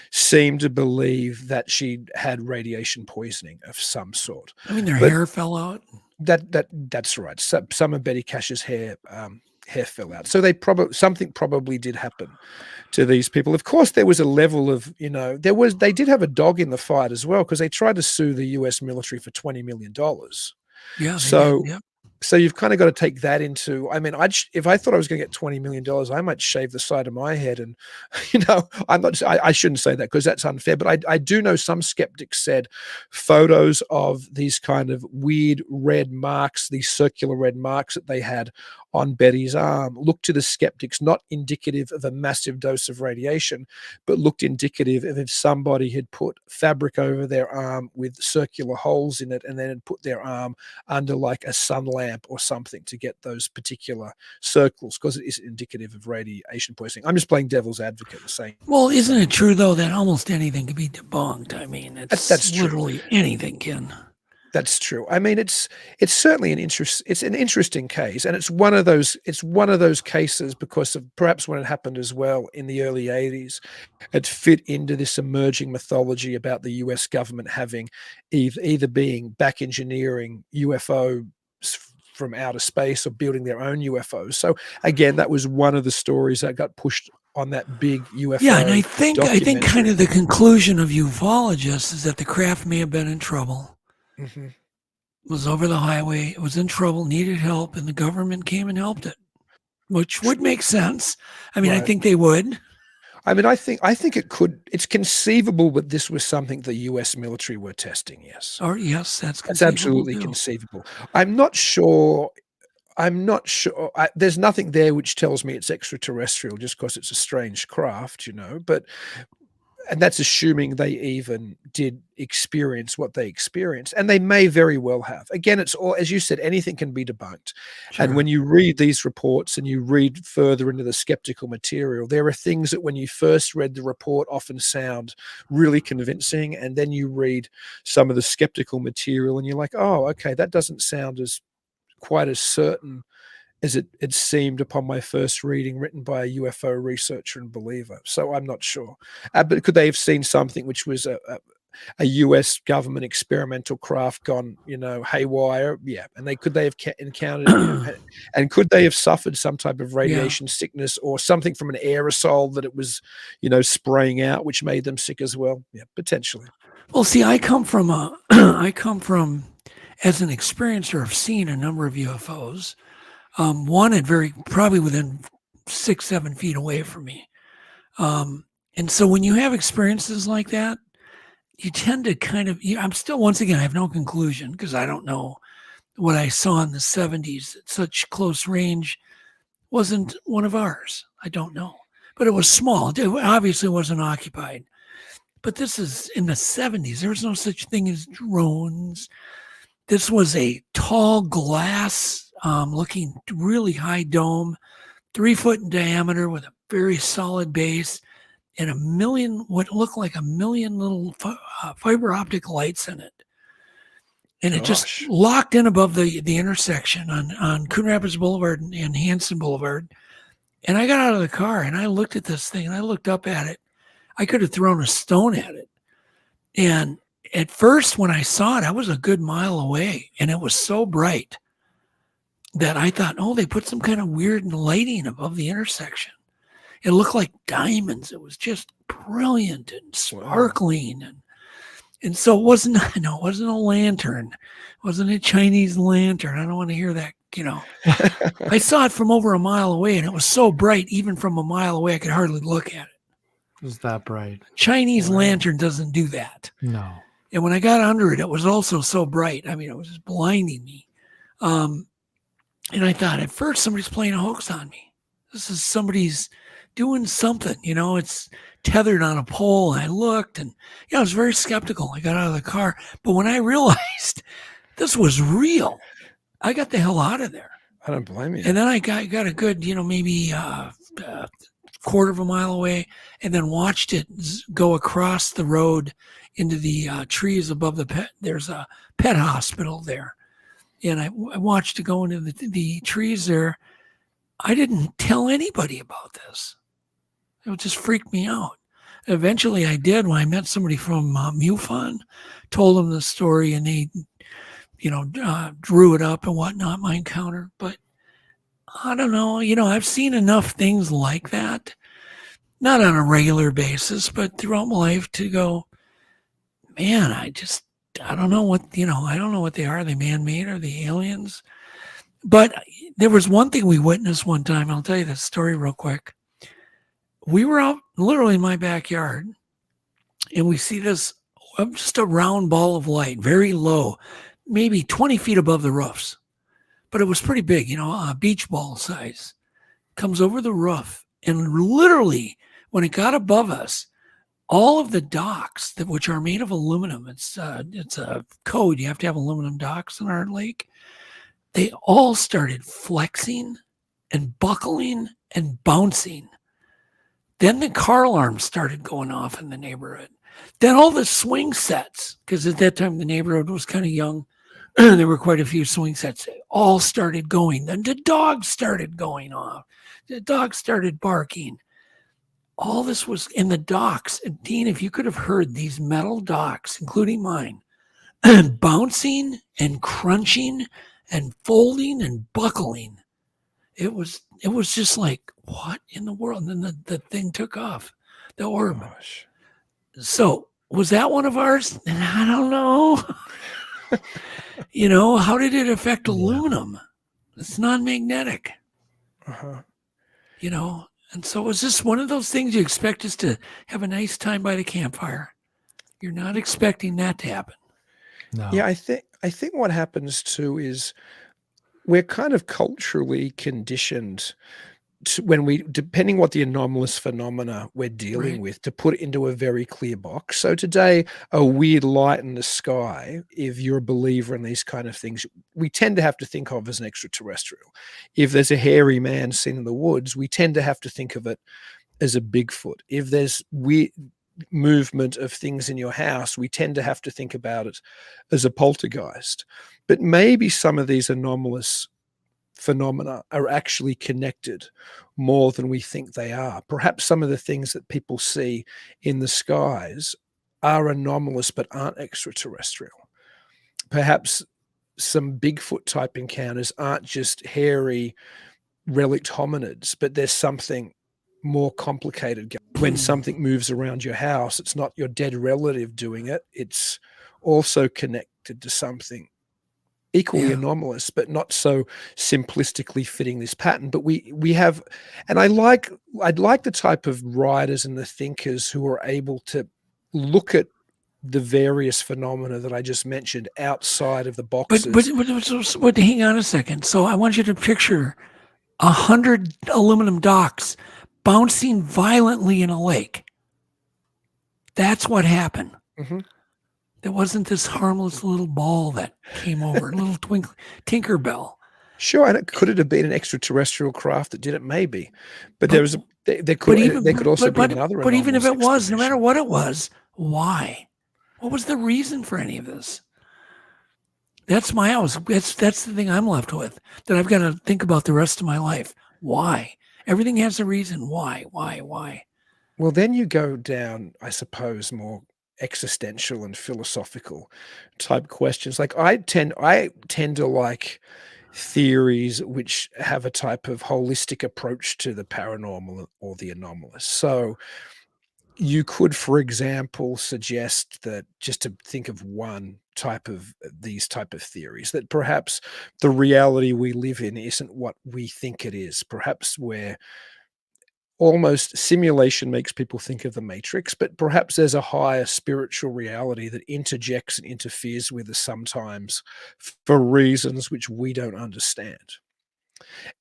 seemed to believe that she'd had radiation poisoning of some sort. I mean, their hair fell out. That's right. Some of Betty Cash's hair fell out. So something probably did happen to these people. Of course, there was a level of, they did have a dog in the fight as well, because they tried to sue the US military for $20 million. Yeah. So you've kind of got to take that into, I mean, if I thought I was going to get $20 million, I might shave the side of my head. And, I shouldn't say that because that's unfair, but I do know some skeptics said photos of these kind of weird red marks, these circular red marks that they had on Betty's arm, looked to the skeptics not indicative of a massive dose of radiation, but looked indicative of if somebody had put fabric over their arm with circular holes in it and then had put their arm under like a sun lamp or something to get those particular circles, because it is indicative of radiation poisoning. I'm just playing devil's advocate and saying. Well, isn't it true though that almost anything can be debunked? I mean, that's literally true. Anything can. That's true. I mean, it's certainly an interesting case, and it's one of those cases because of perhaps when it happened as well in the early 80s, it fit into this emerging mythology about the US government having either being back engineering UFO from outer space or building their own UFOs. So again, that was one of the stories that got pushed on that big UFO. Yeah, and I think kind of the conclusion of ufologists is that the craft may have been in trouble. Mm-hmm. Was over the highway, it was in trouble, needed help, and the government came and helped it, which would make sense. I mean, right. I think they would. I mean, I think it could. It's conceivable, but this was something the U.S. military were testing. Yes. Or yes, that's absolutely conceivable. I'm not sure. I'm not sure. There's nothing there which tells me it's extraterrestrial just because it's a strange craft, but and that's assuming they even did experience what they experienced, and they may very well have. Again, it's all, as you said, anything can be debunked. Sure. And when you read these reports and you read further into the skeptical material, there are things that when you first read the report often sound really convincing, and then you read some of the skeptical material and you're like, oh, okay, that doesn't sound quite as certain as it seemed upon my first reading, written by a UFO researcher and believer. So I'm not sure. But could they have seen something which was a US government experimental craft gone, haywire? Yeah. And could they have encountered it? And could they have suffered some type of radiation sickness or something from an aerosol that it was, spraying out, which made them sick as well? Yeah, potentially. Well, see, I come from as an experiencer of seeing a number of UFOs. One had probably within 6-7 feet away from me. And so when you have experiences like that, you tend to I'm still, once again, I have no conclusion because I don't know what I saw in the 70s at such close range wasn't one of ours. I don't know, but it was small. It obviously wasn't occupied, but this is in the 70s. There was no such thing as drones. This was a tall glass looking really high dome, 3 foot in diameter with a very solid base and what looked like a million little fiber optic lights in it. And it just locked in above the intersection on Coon Rapids Boulevard and Hanson Boulevard. And I got out of the car and I looked at this thing and I looked up at it. I could have thrown a stone at it. And at first, when I saw it, I was a good mile away and it was so bright that I thought, oh, they put some kind of weird lighting above the intersection. It looked like diamonds. It was just brilliant and sparkling. And so it wasn't a lantern. It wasn't a Chinese lantern. I don't want to hear that, I saw it from over a mile away and it was so bright, even from a mile away, I could hardly look at it. It was that bright. Chinese lantern doesn't do that. No. And when I got under it, it was also so bright. I mean, it was just blinding me. And I thought at first somebody's playing a hoax on me. This is somebody's doing something, it's tethered on a pole. And I looked and, I was very skeptical. I got out of the car. But when I realized this was real, I got the hell out of there. I don't blame you. And then I got a good, maybe quarter of a mile away and then watched it go across the road into the trees above the pet. There's a pet hospital there. And I watched it go into the trees there. I didn't tell anybody about this. It just freaked me out. Eventually I did when I met somebody from MUFON, told them the story and they, drew it up and whatnot, my encounter. But I don't know, I've seen enough things like that, not on a regular basis, but throughout my life to go, man, I don't know what, I don't know what they are. Are they man-made? Are they aliens? But there was one thing we witnessed one time. I'll tell you this story real quick. We were out literally in my backyard and we see this, just a round ball of light, very low, maybe 20 feet above the roofs, but it was pretty big, a beach ball size, comes over the roof. And literally when it got above us, all of the docks which are made of aluminum, it's a code. You have to have aluminum docks in our lake. They all started flexing and buckling and bouncing. Then the car alarms started going off in the neighborhood. Then all the swing sets, because at that time the neighborhood was kind of young. There were quite a few swing sets. They all started going. Then the dogs started going off. The dogs started barking. All this was in the docks. And Dean, if you could have heard these metal docks, including mine, bouncing and crunching and folding and buckling, it was just like, what in the world? And then the thing took off, the orb. Gosh. So was that one of ours? I don't know. How did it affect aluminum? It's non-magnetic. And so was this one of those things you expect us to have a nice time by the campfire? You're not expecting that to happen. No. Yeah, I think what happens too is we're kind of culturally conditioned when we, depending what the anomalous phenomena we're dealing Right. with, to put it into a very clear box. So today, a weird light in the sky, if you're a believer in these kind of things, we tend to have to think of as an extraterrestrial. If there's a hairy man seen in the woods, we tend to have to think of it as a Bigfoot. If there's weird movement of things in your house, we tend to have to think about it as a poltergeist. But maybe some of these anomalous phenomena are actually connected more than we think they are. Perhaps some of the things that people see in the skies are anomalous but aren't extraterrestrial. Perhaps some Bigfoot type encounters aren't just hairy relict hominids, but there's something more complicated. When something moves around your house, it's not your dead relative doing it. It's also connected to something equally anomalous, but not so simplistically fitting this pattern. But we have, and I'd like the type of writers and the thinkers who are able to look at the various phenomena that I just mentioned outside of the boxes. But hang on a second. So I want you to picture 100 aluminum docks bouncing violently in a lake. That's what happened. Mm-hmm. There wasn't this harmless little ball that came over, a little Tinkerbell. Sure, and could it have been an extraterrestrial craft that did it? Maybe, but there could also be another. But even if it was, no matter what it was, why? What was the reason for any of this? That's the thing I'm left with, that I've got to think about the rest of my life. Why? Everything has a reason. Why? Well, then you go down, I suppose, more existential and philosophical type questions. Like I tend to like theories which have a type of holistic approach to the paranormal or the anomalous. So you could, for example, suggest that, just to think of one type of these type of theories, that perhaps the reality we live in isn't what we think it is. Perhaps we're almost, simulation makes people think of the Matrix, but perhaps there's a higher spiritual reality that interjects and interferes with us sometimes for reasons which we don't understand.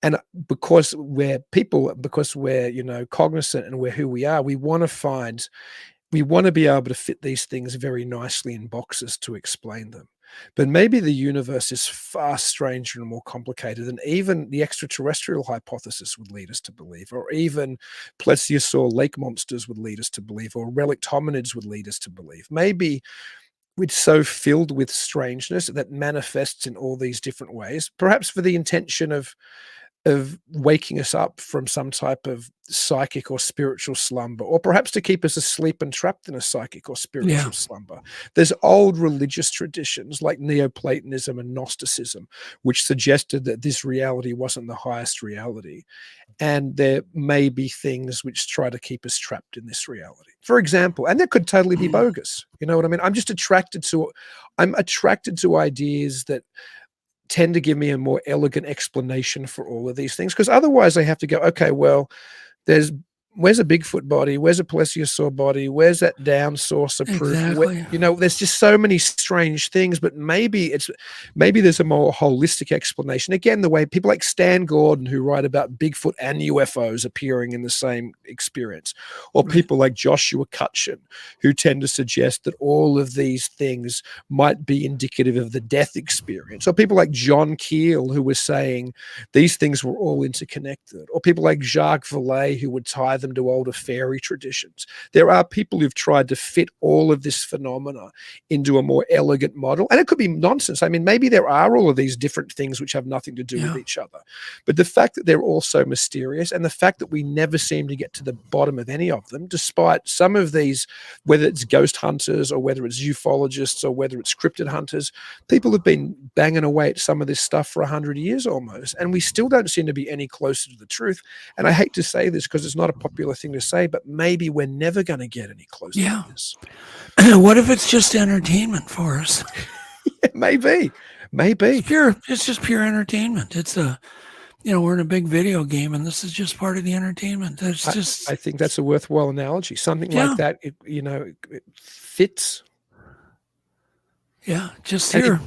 And because we're people, because we're, cognizant and we're who we are, we want to be able to fit these things very nicely in boxes to explain them. But maybe the universe is far stranger and more complicated than even the extraterrestrial hypothesis would lead us to believe, or even plesiosaur lake monsters would lead us to believe, or relict hominids would lead us to believe. Maybe it's so filled with strangeness that manifests in all these different ways, perhaps for the intention of waking us up from some type of psychic or spiritual slumber, or perhaps to keep us asleep and trapped in a psychic or spiritual slumber. There's old religious traditions like Neoplatonism and Gnosticism, which suggested that this reality wasn't the highest reality. And there may be things which try to keep us trapped in this reality. For example, and that could totally be bogus. You know what I mean? I'm attracted to ideas that tend to give me a more elegant explanation for all of these things, because otherwise I have to go, okay, well, where's a Bigfoot body? Where's a plesiosaur body? Where's that down saucer proof? Exactly. There's just so many strange things, but maybe there's a more holistic explanation. Again, the way people like Stan Gordon, who write about Bigfoot and UFOs appearing in the same experience, or people like Joshua Cutchin, who tend to suggest that all of these things might be indicative of the death experience, or people like John Keel, who was saying these things were all interconnected, or people like Jacques Vallée, who would tie them to older fairy traditions. There are people who've tried to fit all of this phenomena into a more elegant model, and it could be nonsense. I mean, maybe there are all of these different things which have nothing to do with each other, but the fact that they're all so mysterious, and the fact that we never seem to get to the bottom of any of them, despite some of these, whether it's ghost hunters or whether it's ufologists or whether it's cryptid hunters, people have been banging away at some of this stuff for 100 years almost, and we still don't seem to be any closer to the truth. And I hate to say this because it's not a popular thing to say, but maybe we're never going to get any closer to this. What if it's just entertainment for us? Maybe. It's just pure entertainment. It's we're in a big video game, and this is just part of the entertainment. I think that's a worthwhile analogy. Something like that, it fits. Yeah, just here.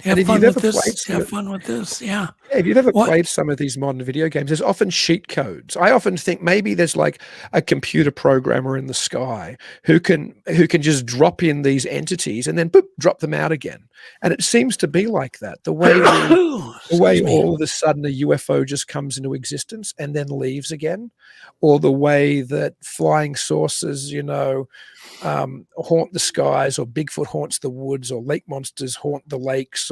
Have if fun you've with ever played this. some Have of, fun with this. Yeah. if you've ever What? played some of these modern video games, there's often cheat codes. I often think maybe there's like a computer programmer in the sky who can just drop in these entities and then boop, drop them out again. And it seems to be like that. The way Excuse me. all of a sudden a UFO just comes into existence and then leaves again, or the way that flying saucers, haunt the skies, or Bigfoot haunts the woods, or lake monsters haunt the lakes,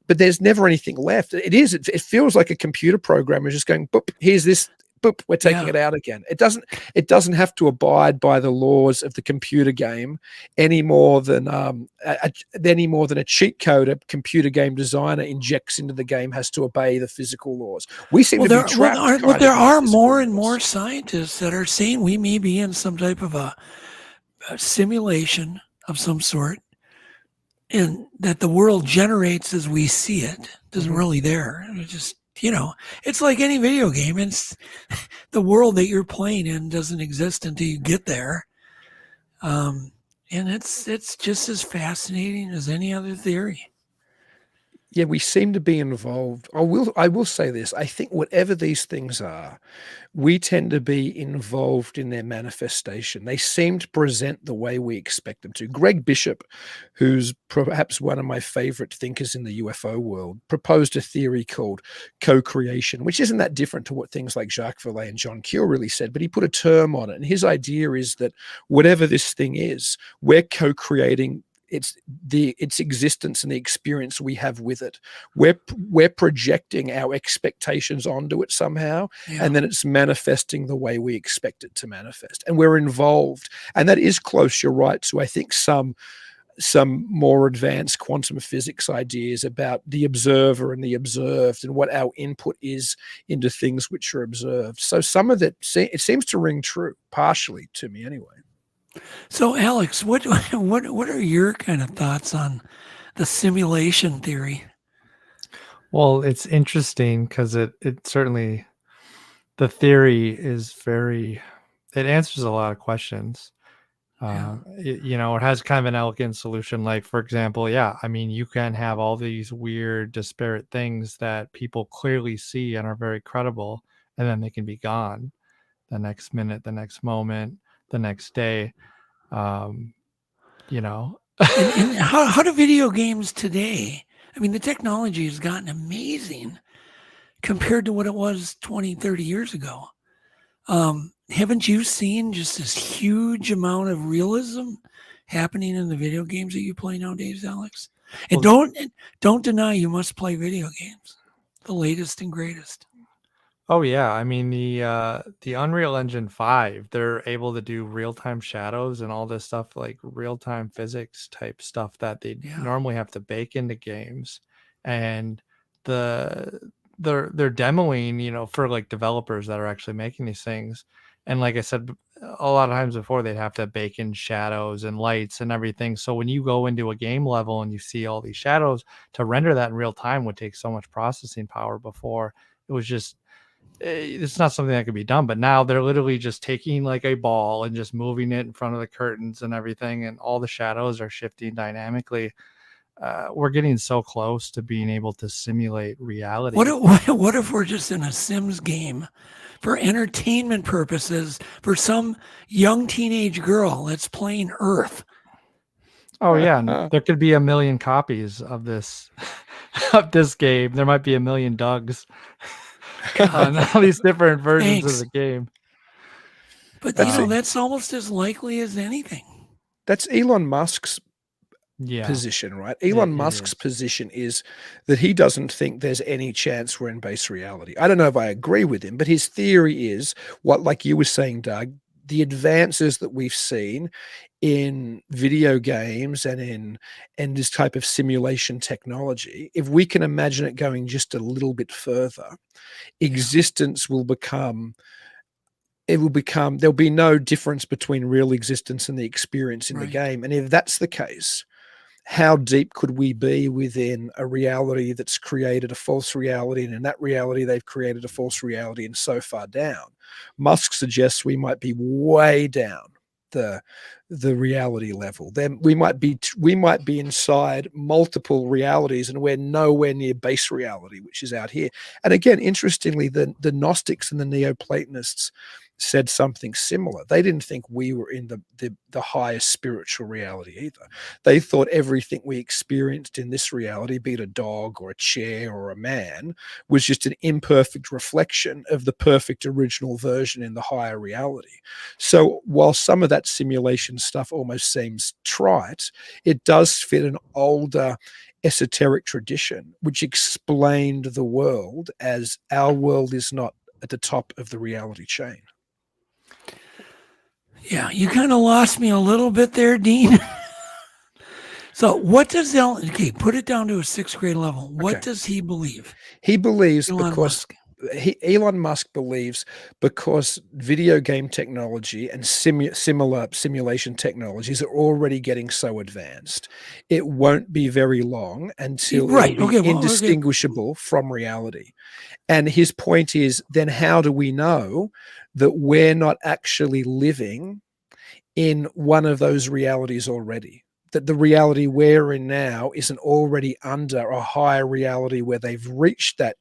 but there's never anything left. It feels like a computer program is just going, boop, here's this, boop, we're taking it out again. It doesn't have to abide by the laws of the computer game any more than a cheat code a computer game designer injects into the game has to obey the physical laws. We seem to be trapped. There are more and more scientists that are saying we may be in some type of a simulation of some sort, and that the world generates as we see it. Isn't really there. It just, it's like any video game. It's the world that you're playing in doesn't exist until you get there. And it's just as fascinating as any other theory. Yeah, we seem to be involved. I will say this. I think whatever these things are, we tend to be involved in their manifestation. They seem to present the way we expect them to. Greg Bishop, who's perhaps one of my favorite thinkers in the UFO world, proposed a theory called co-creation, which isn't that different to what things like Jacques Vallée and John Keel really said, but he put a term on it. And his idea is that whatever this thing is, we're co-creating its existence and the experience we have with it. We're projecting our expectations onto it somehow, and then it's manifesting the way we expect it to manifest. And we're involved. And that is close, you're right, to I think some more advanced quantum physics ideas about the observer and the observed and what our input is into things which are observed. So some of it seems to ring true, partially to me anyway. So, Alex, what are your kind of thoughts on the simulation theory? Well, it's interesting because it certainly, the theory is it answers a lot of questions. It has kind of an elegant solution. Like, for example, you can have all these weird, disparate things that people clearly see and are very credible, and then they can be gone the next minute, the next moment, the next day. And how do video games today? I mean, the technology has gotten amazing compared to what it was 20, 30 years ago. Haven't you seen just this huge amount of realism happening in the video games that you play nowadays, Alex? And don't deny you must play video games, the latest and greatest. Oh yeah, I mean the Unreal Engine 5, they're able to do real-time shadows and all this stuff, like real-time physics type stuff that they normally have to bake into games. And they're demoing, for like developers that are actually making these things. And like I said, a lot of times before, they'd have to bake in shadows and lights and everything. So when you go into a game level and you see all these shadows, to render that in real time would take so much processing power. Before, it was just, it's not something that could be done. But now they're literally just taking like a ball and just moving it in front of the curtains and everything, and all the shadows are shifting dynamically. We're getting so close to being able to simulate reality. What if we're just in a Sims game for entertainment purposes for some young teenage girl that's playing Earth? Oh yeah, there could be 1 million copies of this game. There might be 1 million Dougs on all these different versions of the game. But that's almost as likely as anything. That's Elon Musk's position, right? Elon Musk's position is that he doesn't think there's any chance we're in base reality. I don't know if I agree with him, but his theory is like you were saying, Doug, the advances that we've seen in video games and in this type of simulation technology, if we can imagine it going just a little bit further, existence will become, there'll be no difference between real existence and the experience in the game. And if that's the case, how deep could we be within a reality that's created a false reality, and in that reality they've created a false reality, and so far down? Musk suggests we might be way down. the reality level. Then we might be inside multiple realities, and we're nowhere near base reality, which is out here. And again, interestingly, the Gnostics and the Neoplatonists said something similar. They didn't think we were in the highest spiritual reality either. They thought everything we experienced in this reality, be it a dog or a chair or a man, was just an imperfect reflection of the perfect original version in the higher reality. So while some of that simulation stuff almost seems trite, it does fit an older esoteric tradition which explained the world as our world is not at the top of the reality chain. Yeah, you kind of lost me a little bit there, Dean. So what does okay, put it down to a 6th grade level. What does he believe? He believes Elon Musk. Elon Musk believes because video game technology and similar simulation technologies are already getting so advanced, it won't be very long until it'll be indistinguishable from reality. And his point is, then how do we know that we're not actually living in one of those realities already? That the reality we're in now isn't already under a higher reality where they've reached that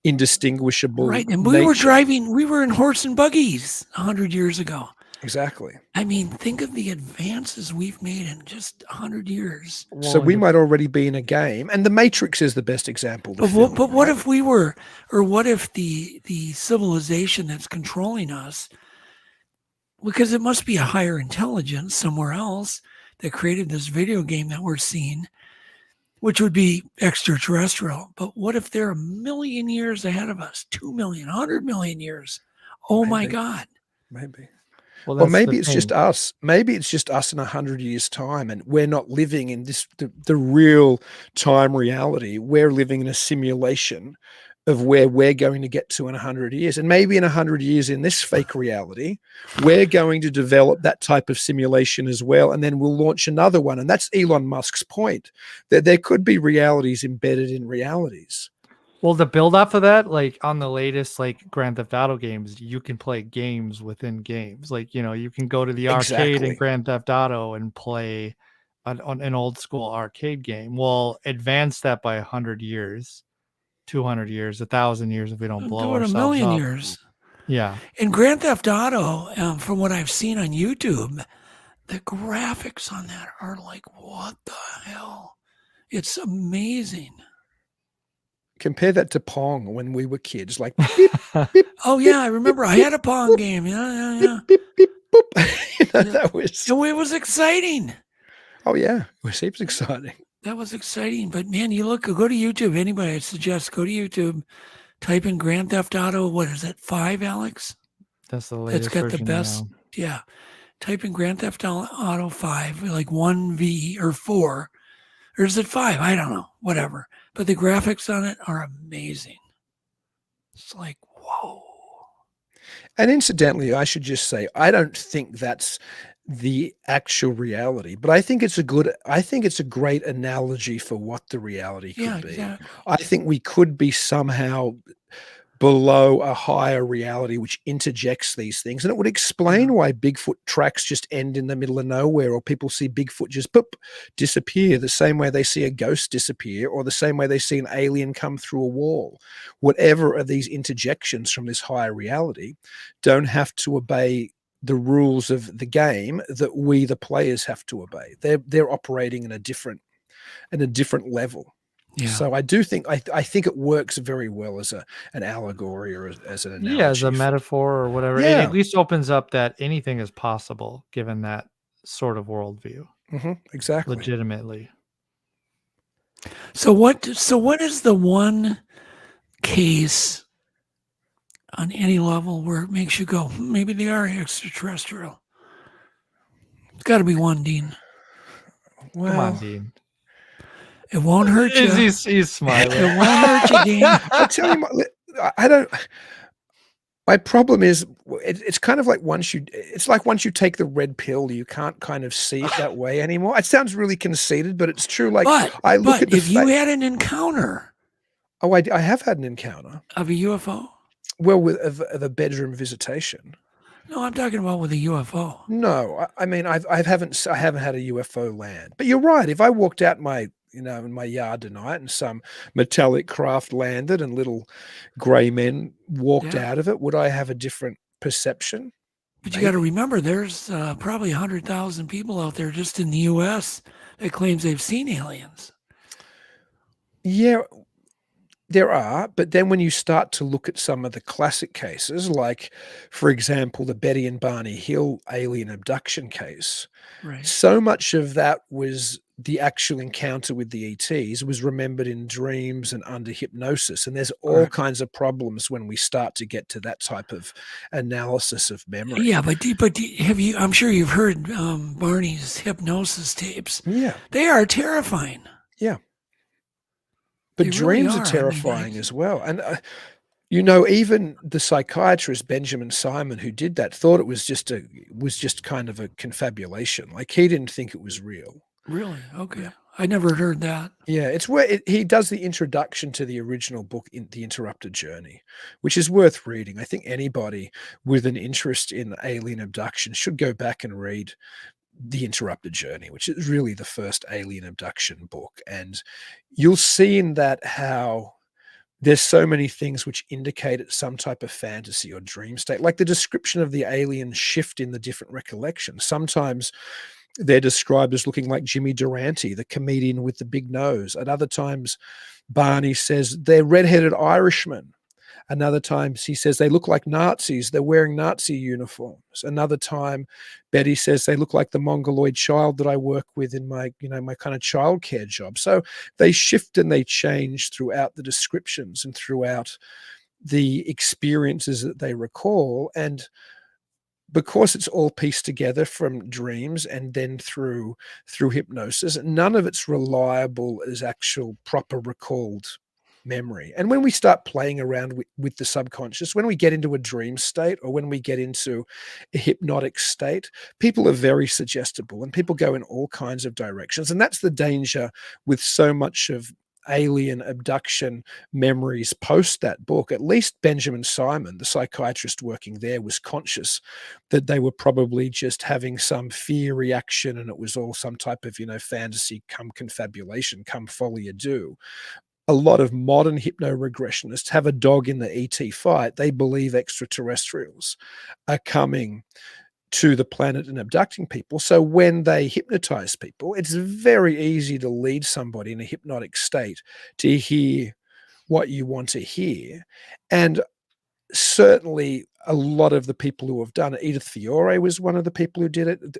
indistinguishable right. And nature. we were in horse and buggies 100 years ago. Exactly. I mean, think of the advances we've made in just 100 years. So we might already be in a game, and the Matrix is the best example. But what if we were, or what if the civilization that's controlling us, because it must be a higher intelligence somewhere else that created this video game that we're seeing, which would be extraterrestrial. But what if they're 1 million years ahead of us, 2 million, 100 million years? Oh, my God. Maybe. Well, maybe it's just us. Maybe it's just us in 100 years' time, and we're not living in the real time reality. We're living in a simulation of where we're going to get to in 100 years. And maybe in 100 years in this fake reality, we're going to develop that type of simulation as well. And then we'll launch another one. And that's Elon Musk's point, that there could be realities embedded in realities. Well, to build off of that, like on the latest like Grand Theft Auto games, you can play games within games. Like, you can go to the arcade in Grand Theft Auto and play an old school arcade game. Well, advance that by 100 years, 200 years, 1,000 years if we don't blow ourselves up. 1 million years. Yeah. In Grand Theft Auto, from what I've seen on YouTube, the graphics on that are like, what the hell? It's amazing. Compare that to Pong when we were kids, like beep, beep, oh yeah, I remember I had a Pong game. Yeah. Beep, beep, boop. That was. It was exciting. Oh yeah, it was heaps exciting. That was exciting. But man, go to YouTube. Anybody, I suggest go to YouTube, type in Grand Theft Auto. What is it? 5, Alex? That's the latest. It's got the best. Now. Yeah, type in Grand Theft Auto 5, like 1V or 4. Or is it 5? I don't know. Whatever. But the graphics on it are amazing. It's like, whoa. And incidentally, I should just say, I don't think that's the actual reality, but I think it's a great analogy for what the reality could be. Exactly. I think we could be somehow below a higher reality which interjects these things, and it would explain why Bigfoot tracks just end in the middle of nowhere, or people see Bigfoot just disappear the same way they see a ghost disappear, or the same way they see an alien come through a wall. Whatever of these interjections from this higher reality don't have to obey the rules of the game that we the players have to obey. They're operating in a different level. Yeah. So I do think I think it works very well as an allegory or as an analogy. Yeah, as a metaphor or whatever. Yeah. It at least opens up that anything is possible given that sort of worldview. Mm-hmm, exactly. Legitimately. So what is the one case on any level where it makes you go, maybe they are extraterrestrial? It's got to be one, Dean. Well, come on, Dean. It won't hurt you. He's smiling. It won't hurt you, Dean. I tell you, I don't. My problem is, it's kind of like once you take the red pill, you can't kind of see it that way anymore. It sounds really conceited, but it's true. Like I look at if you had an encounter. Oh, I have had an encounter of a UFO. Well, of a bedroom visitation. No, I'm talking about with a UFO. No, I mean, I haven't had a UFO land. But you're right. If I walked out in my yard tonight and some metallic craft landed and little grey men walked Yeah. out of it, would I have a different perception? But you got to Maybe. remember, there's probably 100,000 people out there just in the U.S. that claims they've seen aliens. Yeah, there are. But then when you start to look at some of the classic cases, like, for example, the Betty and Barney Hill alien abduction case, Right. so much of that was the actual encounter with the ETs was remembered in dreams and under hypnosis. And there's all Correct. kinds of problems when we start to get to that type of analysis of memory. Yeah, but have you? I'm sure you've heard Barney's hypnosis tapes. Yeah. They are terrifying. Yeah. But They dreams really are are. I mean, terrifying as well. And, even the psychiatrist Benjamin Simon, who did that, thought it was just kind of a confabulation. Like, he didn't think it was real. Really? Okay. I never heard that. Yeah, it's where he does the introduction to the original book, in The Interrupted Journey, which is worth reading. I think anybody with an interest in alien abduction should go back and read The Interrupted Journey, which is really the first alien abduction book. And you'll see in that how there's so many things which indicate it's some type of fantasy or dream state, like the description of the alien shift in the different recollections. Sometimes they're described as looking like Jimmy Durante, the comedian with the big nose. At other times, Barney says they're redheaded Irishmen. Another time, he says they look like Nazis. They're wearing Nazi uniforms. Another time, Betty says they look like the Mongoloid child that I work with in my kind of childcare job. So they shift and they change throughout the descriptions and throughout the experiences that they recall. And because it's all pieced together from dreams and then through hypnosis, none of it's reliable as actual proper recalled memory. And when we start playing around with the subconscious, when we get into a dream state or when we get into a hypnotic state, people are very suggestible and people go in all kinds of directions. And that's the danger with so much of alien abduction memories post that book. At least Benjamin Simon, the psychiatrist working there, was conscious that they were probably just having some fear reaction and it was all some type of fantasy come confabulation, come folie à deux. A lot of modern hypno-regressionists have a dog in the ET fight. They believe extraterrestrials are coming to the planet and abducting people. So when they hypnotize people, it's very easy to lead somebody in a hypnotic state to hear what you want to hear. And certainly a lot of the people who have done it, Edith Fiore was one of the people who did it.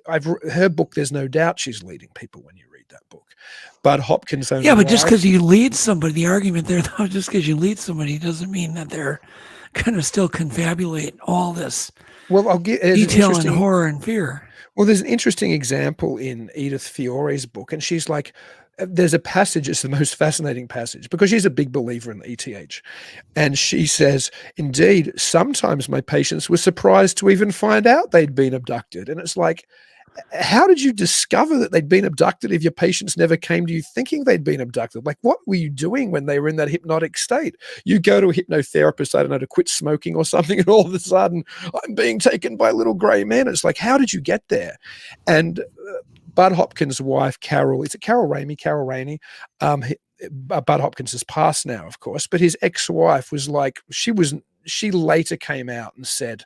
Her book, there's no doubt she's leading people when you read that book. But Hopkins' own Yeah, but just wife- because you lead somebody, the argument there, though, just because you lead somebody doesn't mean that they're going to still confabulate all this Well, I'll give detail and horror and fear. Well, there's an interesting example in Edith Fiore's book, and she's like, there's a passage, it's the most fascinating passage, because she's a big believer in ETH. And she says, indeed, sometimes my patients were surprised to even find out they'd been abducted. And it's like, how did you discover that they'd been abducted if your patients never came to you thinking they'd been abducted? Like, what were you doing when they were in that hypnotic state? You go to a hypnotherapist, I don't know, to quit smoking or something, and all of a sudden, I'm being taken by little grey men. It's like, how did you get there? And Bud Hopkins' wife, Carol, is it Carol Ramey? Carol Rainey. Bud Hopkins has passed now, of course, but his ex-wife was like, she later came out and said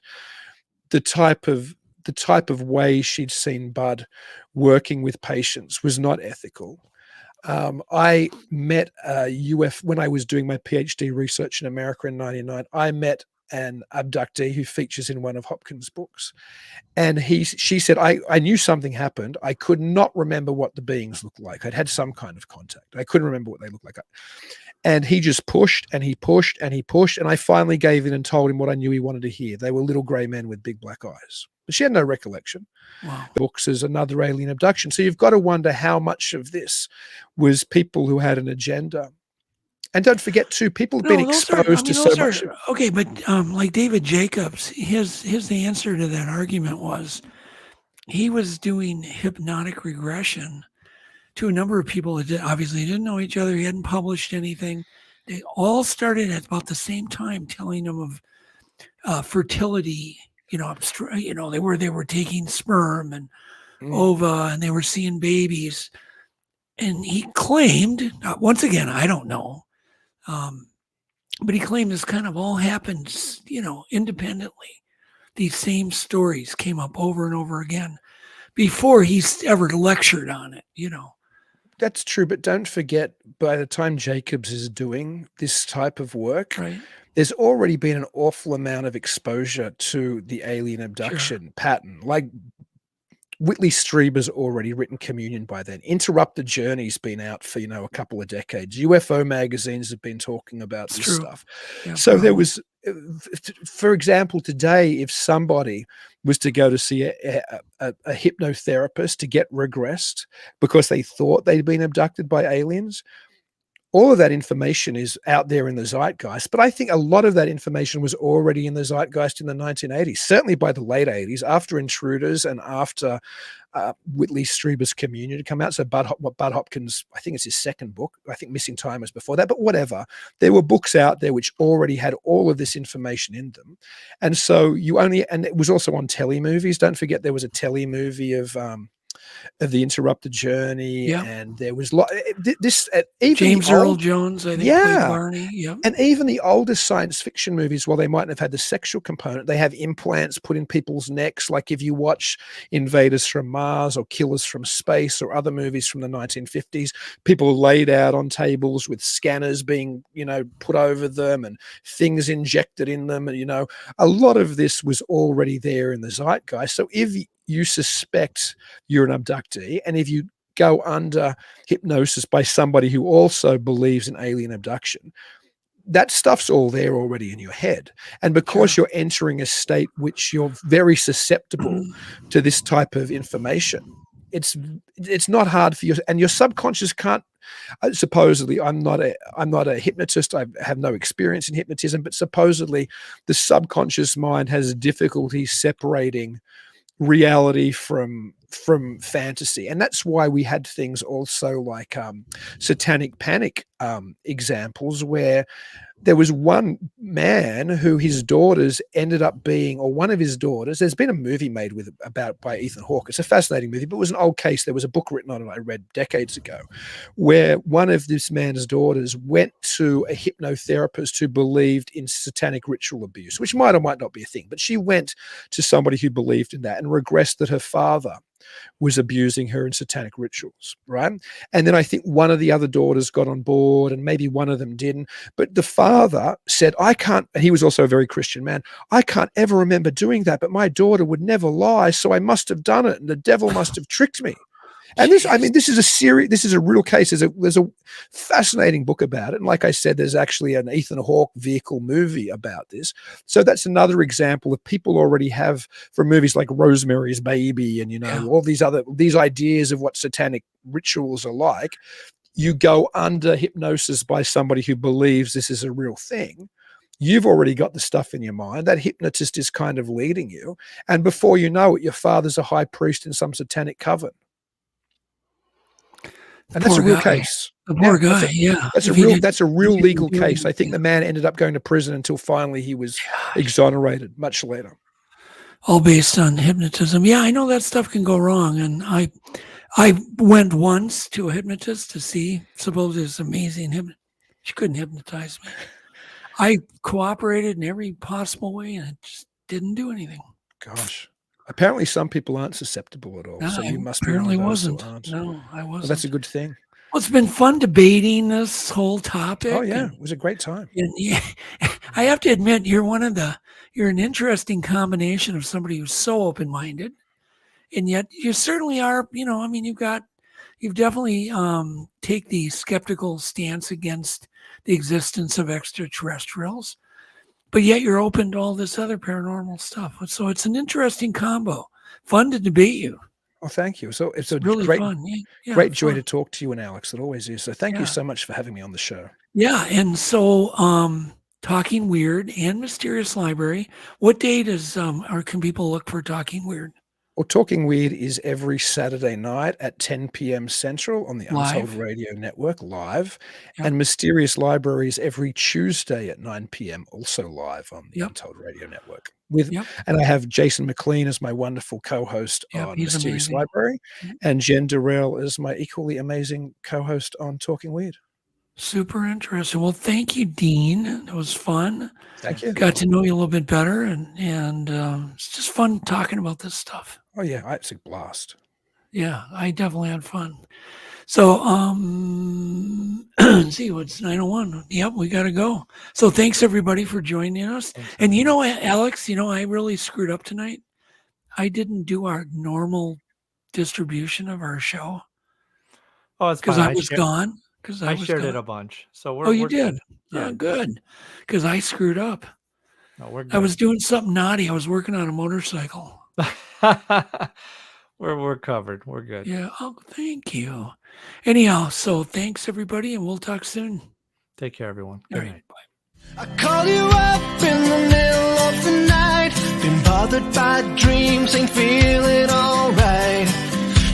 the type of way she'd seen Bud working with patients was not ethical. I met when I was doing my PhD research in America in 1999, I met an abductee who features in one of Hopkins' books. And she said, I knew something happened. I could not remember what the beings looked like. I'd had some kind of contact. I couldn't remember what they looked like. And he just pushed and he pushed and he pushed. And I finally gave in and told him what I knew he wanted to hear. They were little grey men with big black eyes. But she had no recollection. Wow. Books as another alien abduction. So you've got to wonder how much of this was people who had an agenda. And don't forget, too, people have been exposed to so much. Okay, but like David Jacobs, his answer to that argument was he was doing hypnotic regression to a number of people that obviously didn't know each other. He hadn't published anything. They all started at about the same time telling him of fertility they were taking sperm and ova, and they were seeing babies. And he claimed, once again, I don't know, but he claimed this kind of all happened, independently. These same stories came up over and over again before he's ever lectured on it, That's true, but don't forget, by the time Jacobs is doing this type of work, Right. there's already been an awful amount of exposure to the alien abduction pattern. Like Whitley Strieber's already written Communion by then. Interrupted Journey's been out for, a couple of decades. UFO magazines have been talking about this stuff. Yeah, so there was, for example, today, if somebody was to go to see a hypnotherapist to get regressed because they thought they'd been abducted by aliens, all of that information is out there in the zeitgeist, but I think a lot of that information was already in the zeitgeist in the 1980s, certainly by the late 80s, after Intruders and after Whitley Strieber's Communion had come out. So Bud Hopkins, I think it's his second book. I think Missing Time was before that, but whatever. There were books out there which already had all of this information in them. And so and it was also on telly movies. Don't forget there was a telly movie of The Interrupted Journey, and there was even James Earl Jones, I think, played Barney. Yeah, and even the oldest science fiction movies, while they mightn't have had the sexual component, they have implants put in people's necks. Like if you watch Invaders from Mars or Killers from Space or other movies from the 1950s, people laid out on tables with scanners being, put over them and things injected in them, and a lot of this was already there in the zeitgeist. So if you suspect you're an abductee, and if you go under hypnosis by somebody who also believes in alien abduction, that stuff's all there already in your head. And because you're entering a state which you're very susceptible to this type of information, it's not hard for you, and your subconscious can't. Supposedly, I'm not a hypnotist. I have no experience in hypnotism, but supposedly the subconscious mind has difficulty separating reality from fantasy, and that's why we had things also like satanic panic examples, where there was one man who his daughters ended up being, or one of his daughters, there's been a movie made by Ethan Hawke. It's a fascinating movie, but it was an old case. There was a book written on it I read decades ago, where one of this man's daughters went to a hypnotherapist who believed in satanic ritual abuse, which might or might not be a thing, but she went to somebody who believed in that and regressed that her father was abusing her in satanic rituals, right? And then I think one of the other daughters got on board, and maybe one of them didn't. But the father said, I can't, and he was also a very Christian man, I can't ever remember doing that, but my daughter would never lie, so I must have done it, and the devil must have tricked me. And this is a real case. There's a fascinating book about it. And like I said, there's actually an Ethan Hawke vehicle movie about this. So that's another example of people already have, from movies like Rosemary's Baby and, all these ideas of what satanic rituals are like. You go under hypnosis by somebody who believes this is a real thing. You've already got the stuff in your mind. That hypnotist is kind of leading you. And before you know it, your father's a high priest in some satanic coven. And that's a real case. The poor guy, That's a real legal case. I think the man ended up going to prison until finally he was exonerated much later. All based on hypnotism. Yeah, I know that stuff can go wrong. And I went once to a hypnotist to see, suppose it's amazing hypnotist. She couldn't hypnotize me. I cooperated in every possible way, and it just didn't do anything. Gosh. Apparently, some people aren't susceptible at all. No, so you must apparently be one of those wasn't. who aren't. No, I wasn't. Well, that's a good thing. Well, it's been fun debating this whole topic. Oh yeah, it was a great time. And I have to admit, you're an interesting combination of somebody who's so open-minded, and yet you certainly are. You've definitely take the skeptical stance against the existence of extraterrestrials. But yet you're open to all this other paranormal stuff. So it's an interesting combo. Fun to debate you. Oh, thank you. So it's a really great, fun. Great joy to talk to you and Alex. It always is. So thank you so much for having me on the show. Yeah. And so Talking Weird and Mysterious Library. What day does or can people look for Talking Weird? Well, Talking Weird is every Saturday night at 10 p.m. Central on the Untold Live. Radio Network, live. Yep. And Mysterious Libraries every Tuesday at 9 p.m., also live on the Yep. Untold Radio Network. Yep. And I have Jason McLean as my wonderful co-host Yep, on he's Mysterious amazing. Library, Mhm. and Jen Durrell as my equally amazing co-host on Talking Weird. Super interesting. Well, thank you, Dean. It was fun. Thank you. Got to know you a little bit better, and it's just fun talking about this stuff. Oh, yeah, it's a blast. Yeah, I definitely had fun. So, let's see, what's 9:01? Yep, we got to go. So thanks everybody for joining us. And you know, Alex, I really screwed up tonight. I didn't do our normal distribution of our show Oh, it's because fine. I was gone. Because I was shared gone. it a bunch. So we're Oh, you we're did? good. Yeah. Oh, good. Because I screwed up. No, we're good. I was doing something naughty. I was working on a motorcycle. we're covered. We're good. Yeah. Oh, thank you. Anyhow, so thanks everybody, and we'll talk soon. Take care, everyone. All Good right. night. Bye. I call you up in the middle of the night. Been bothered by dreams, ain't feeling alright.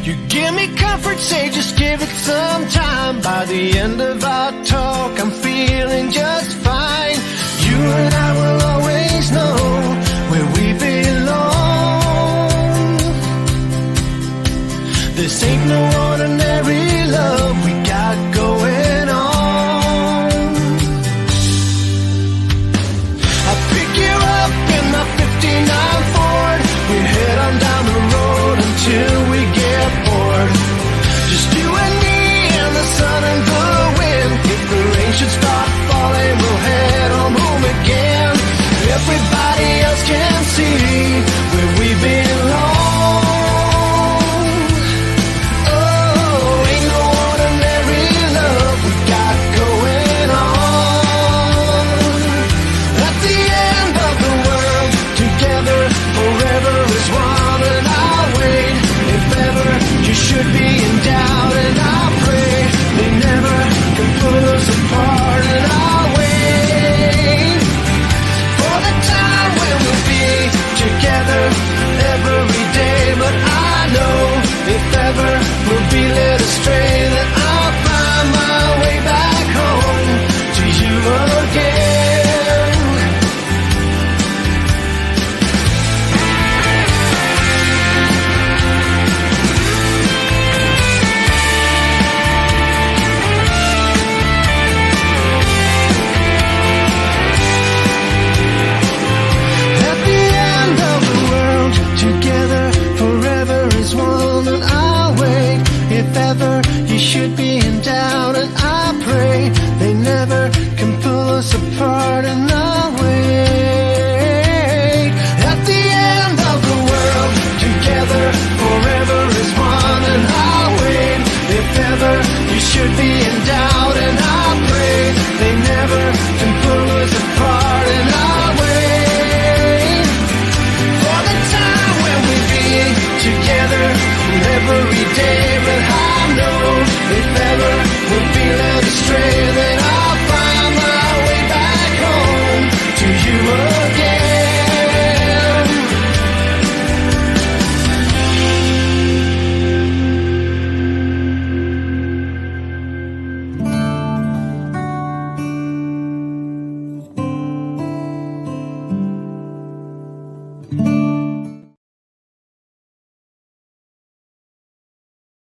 You give me comfort, say just give it some time. By the end of our talk, I'm feeling just fine. You and I will always know where we belong. This ain't no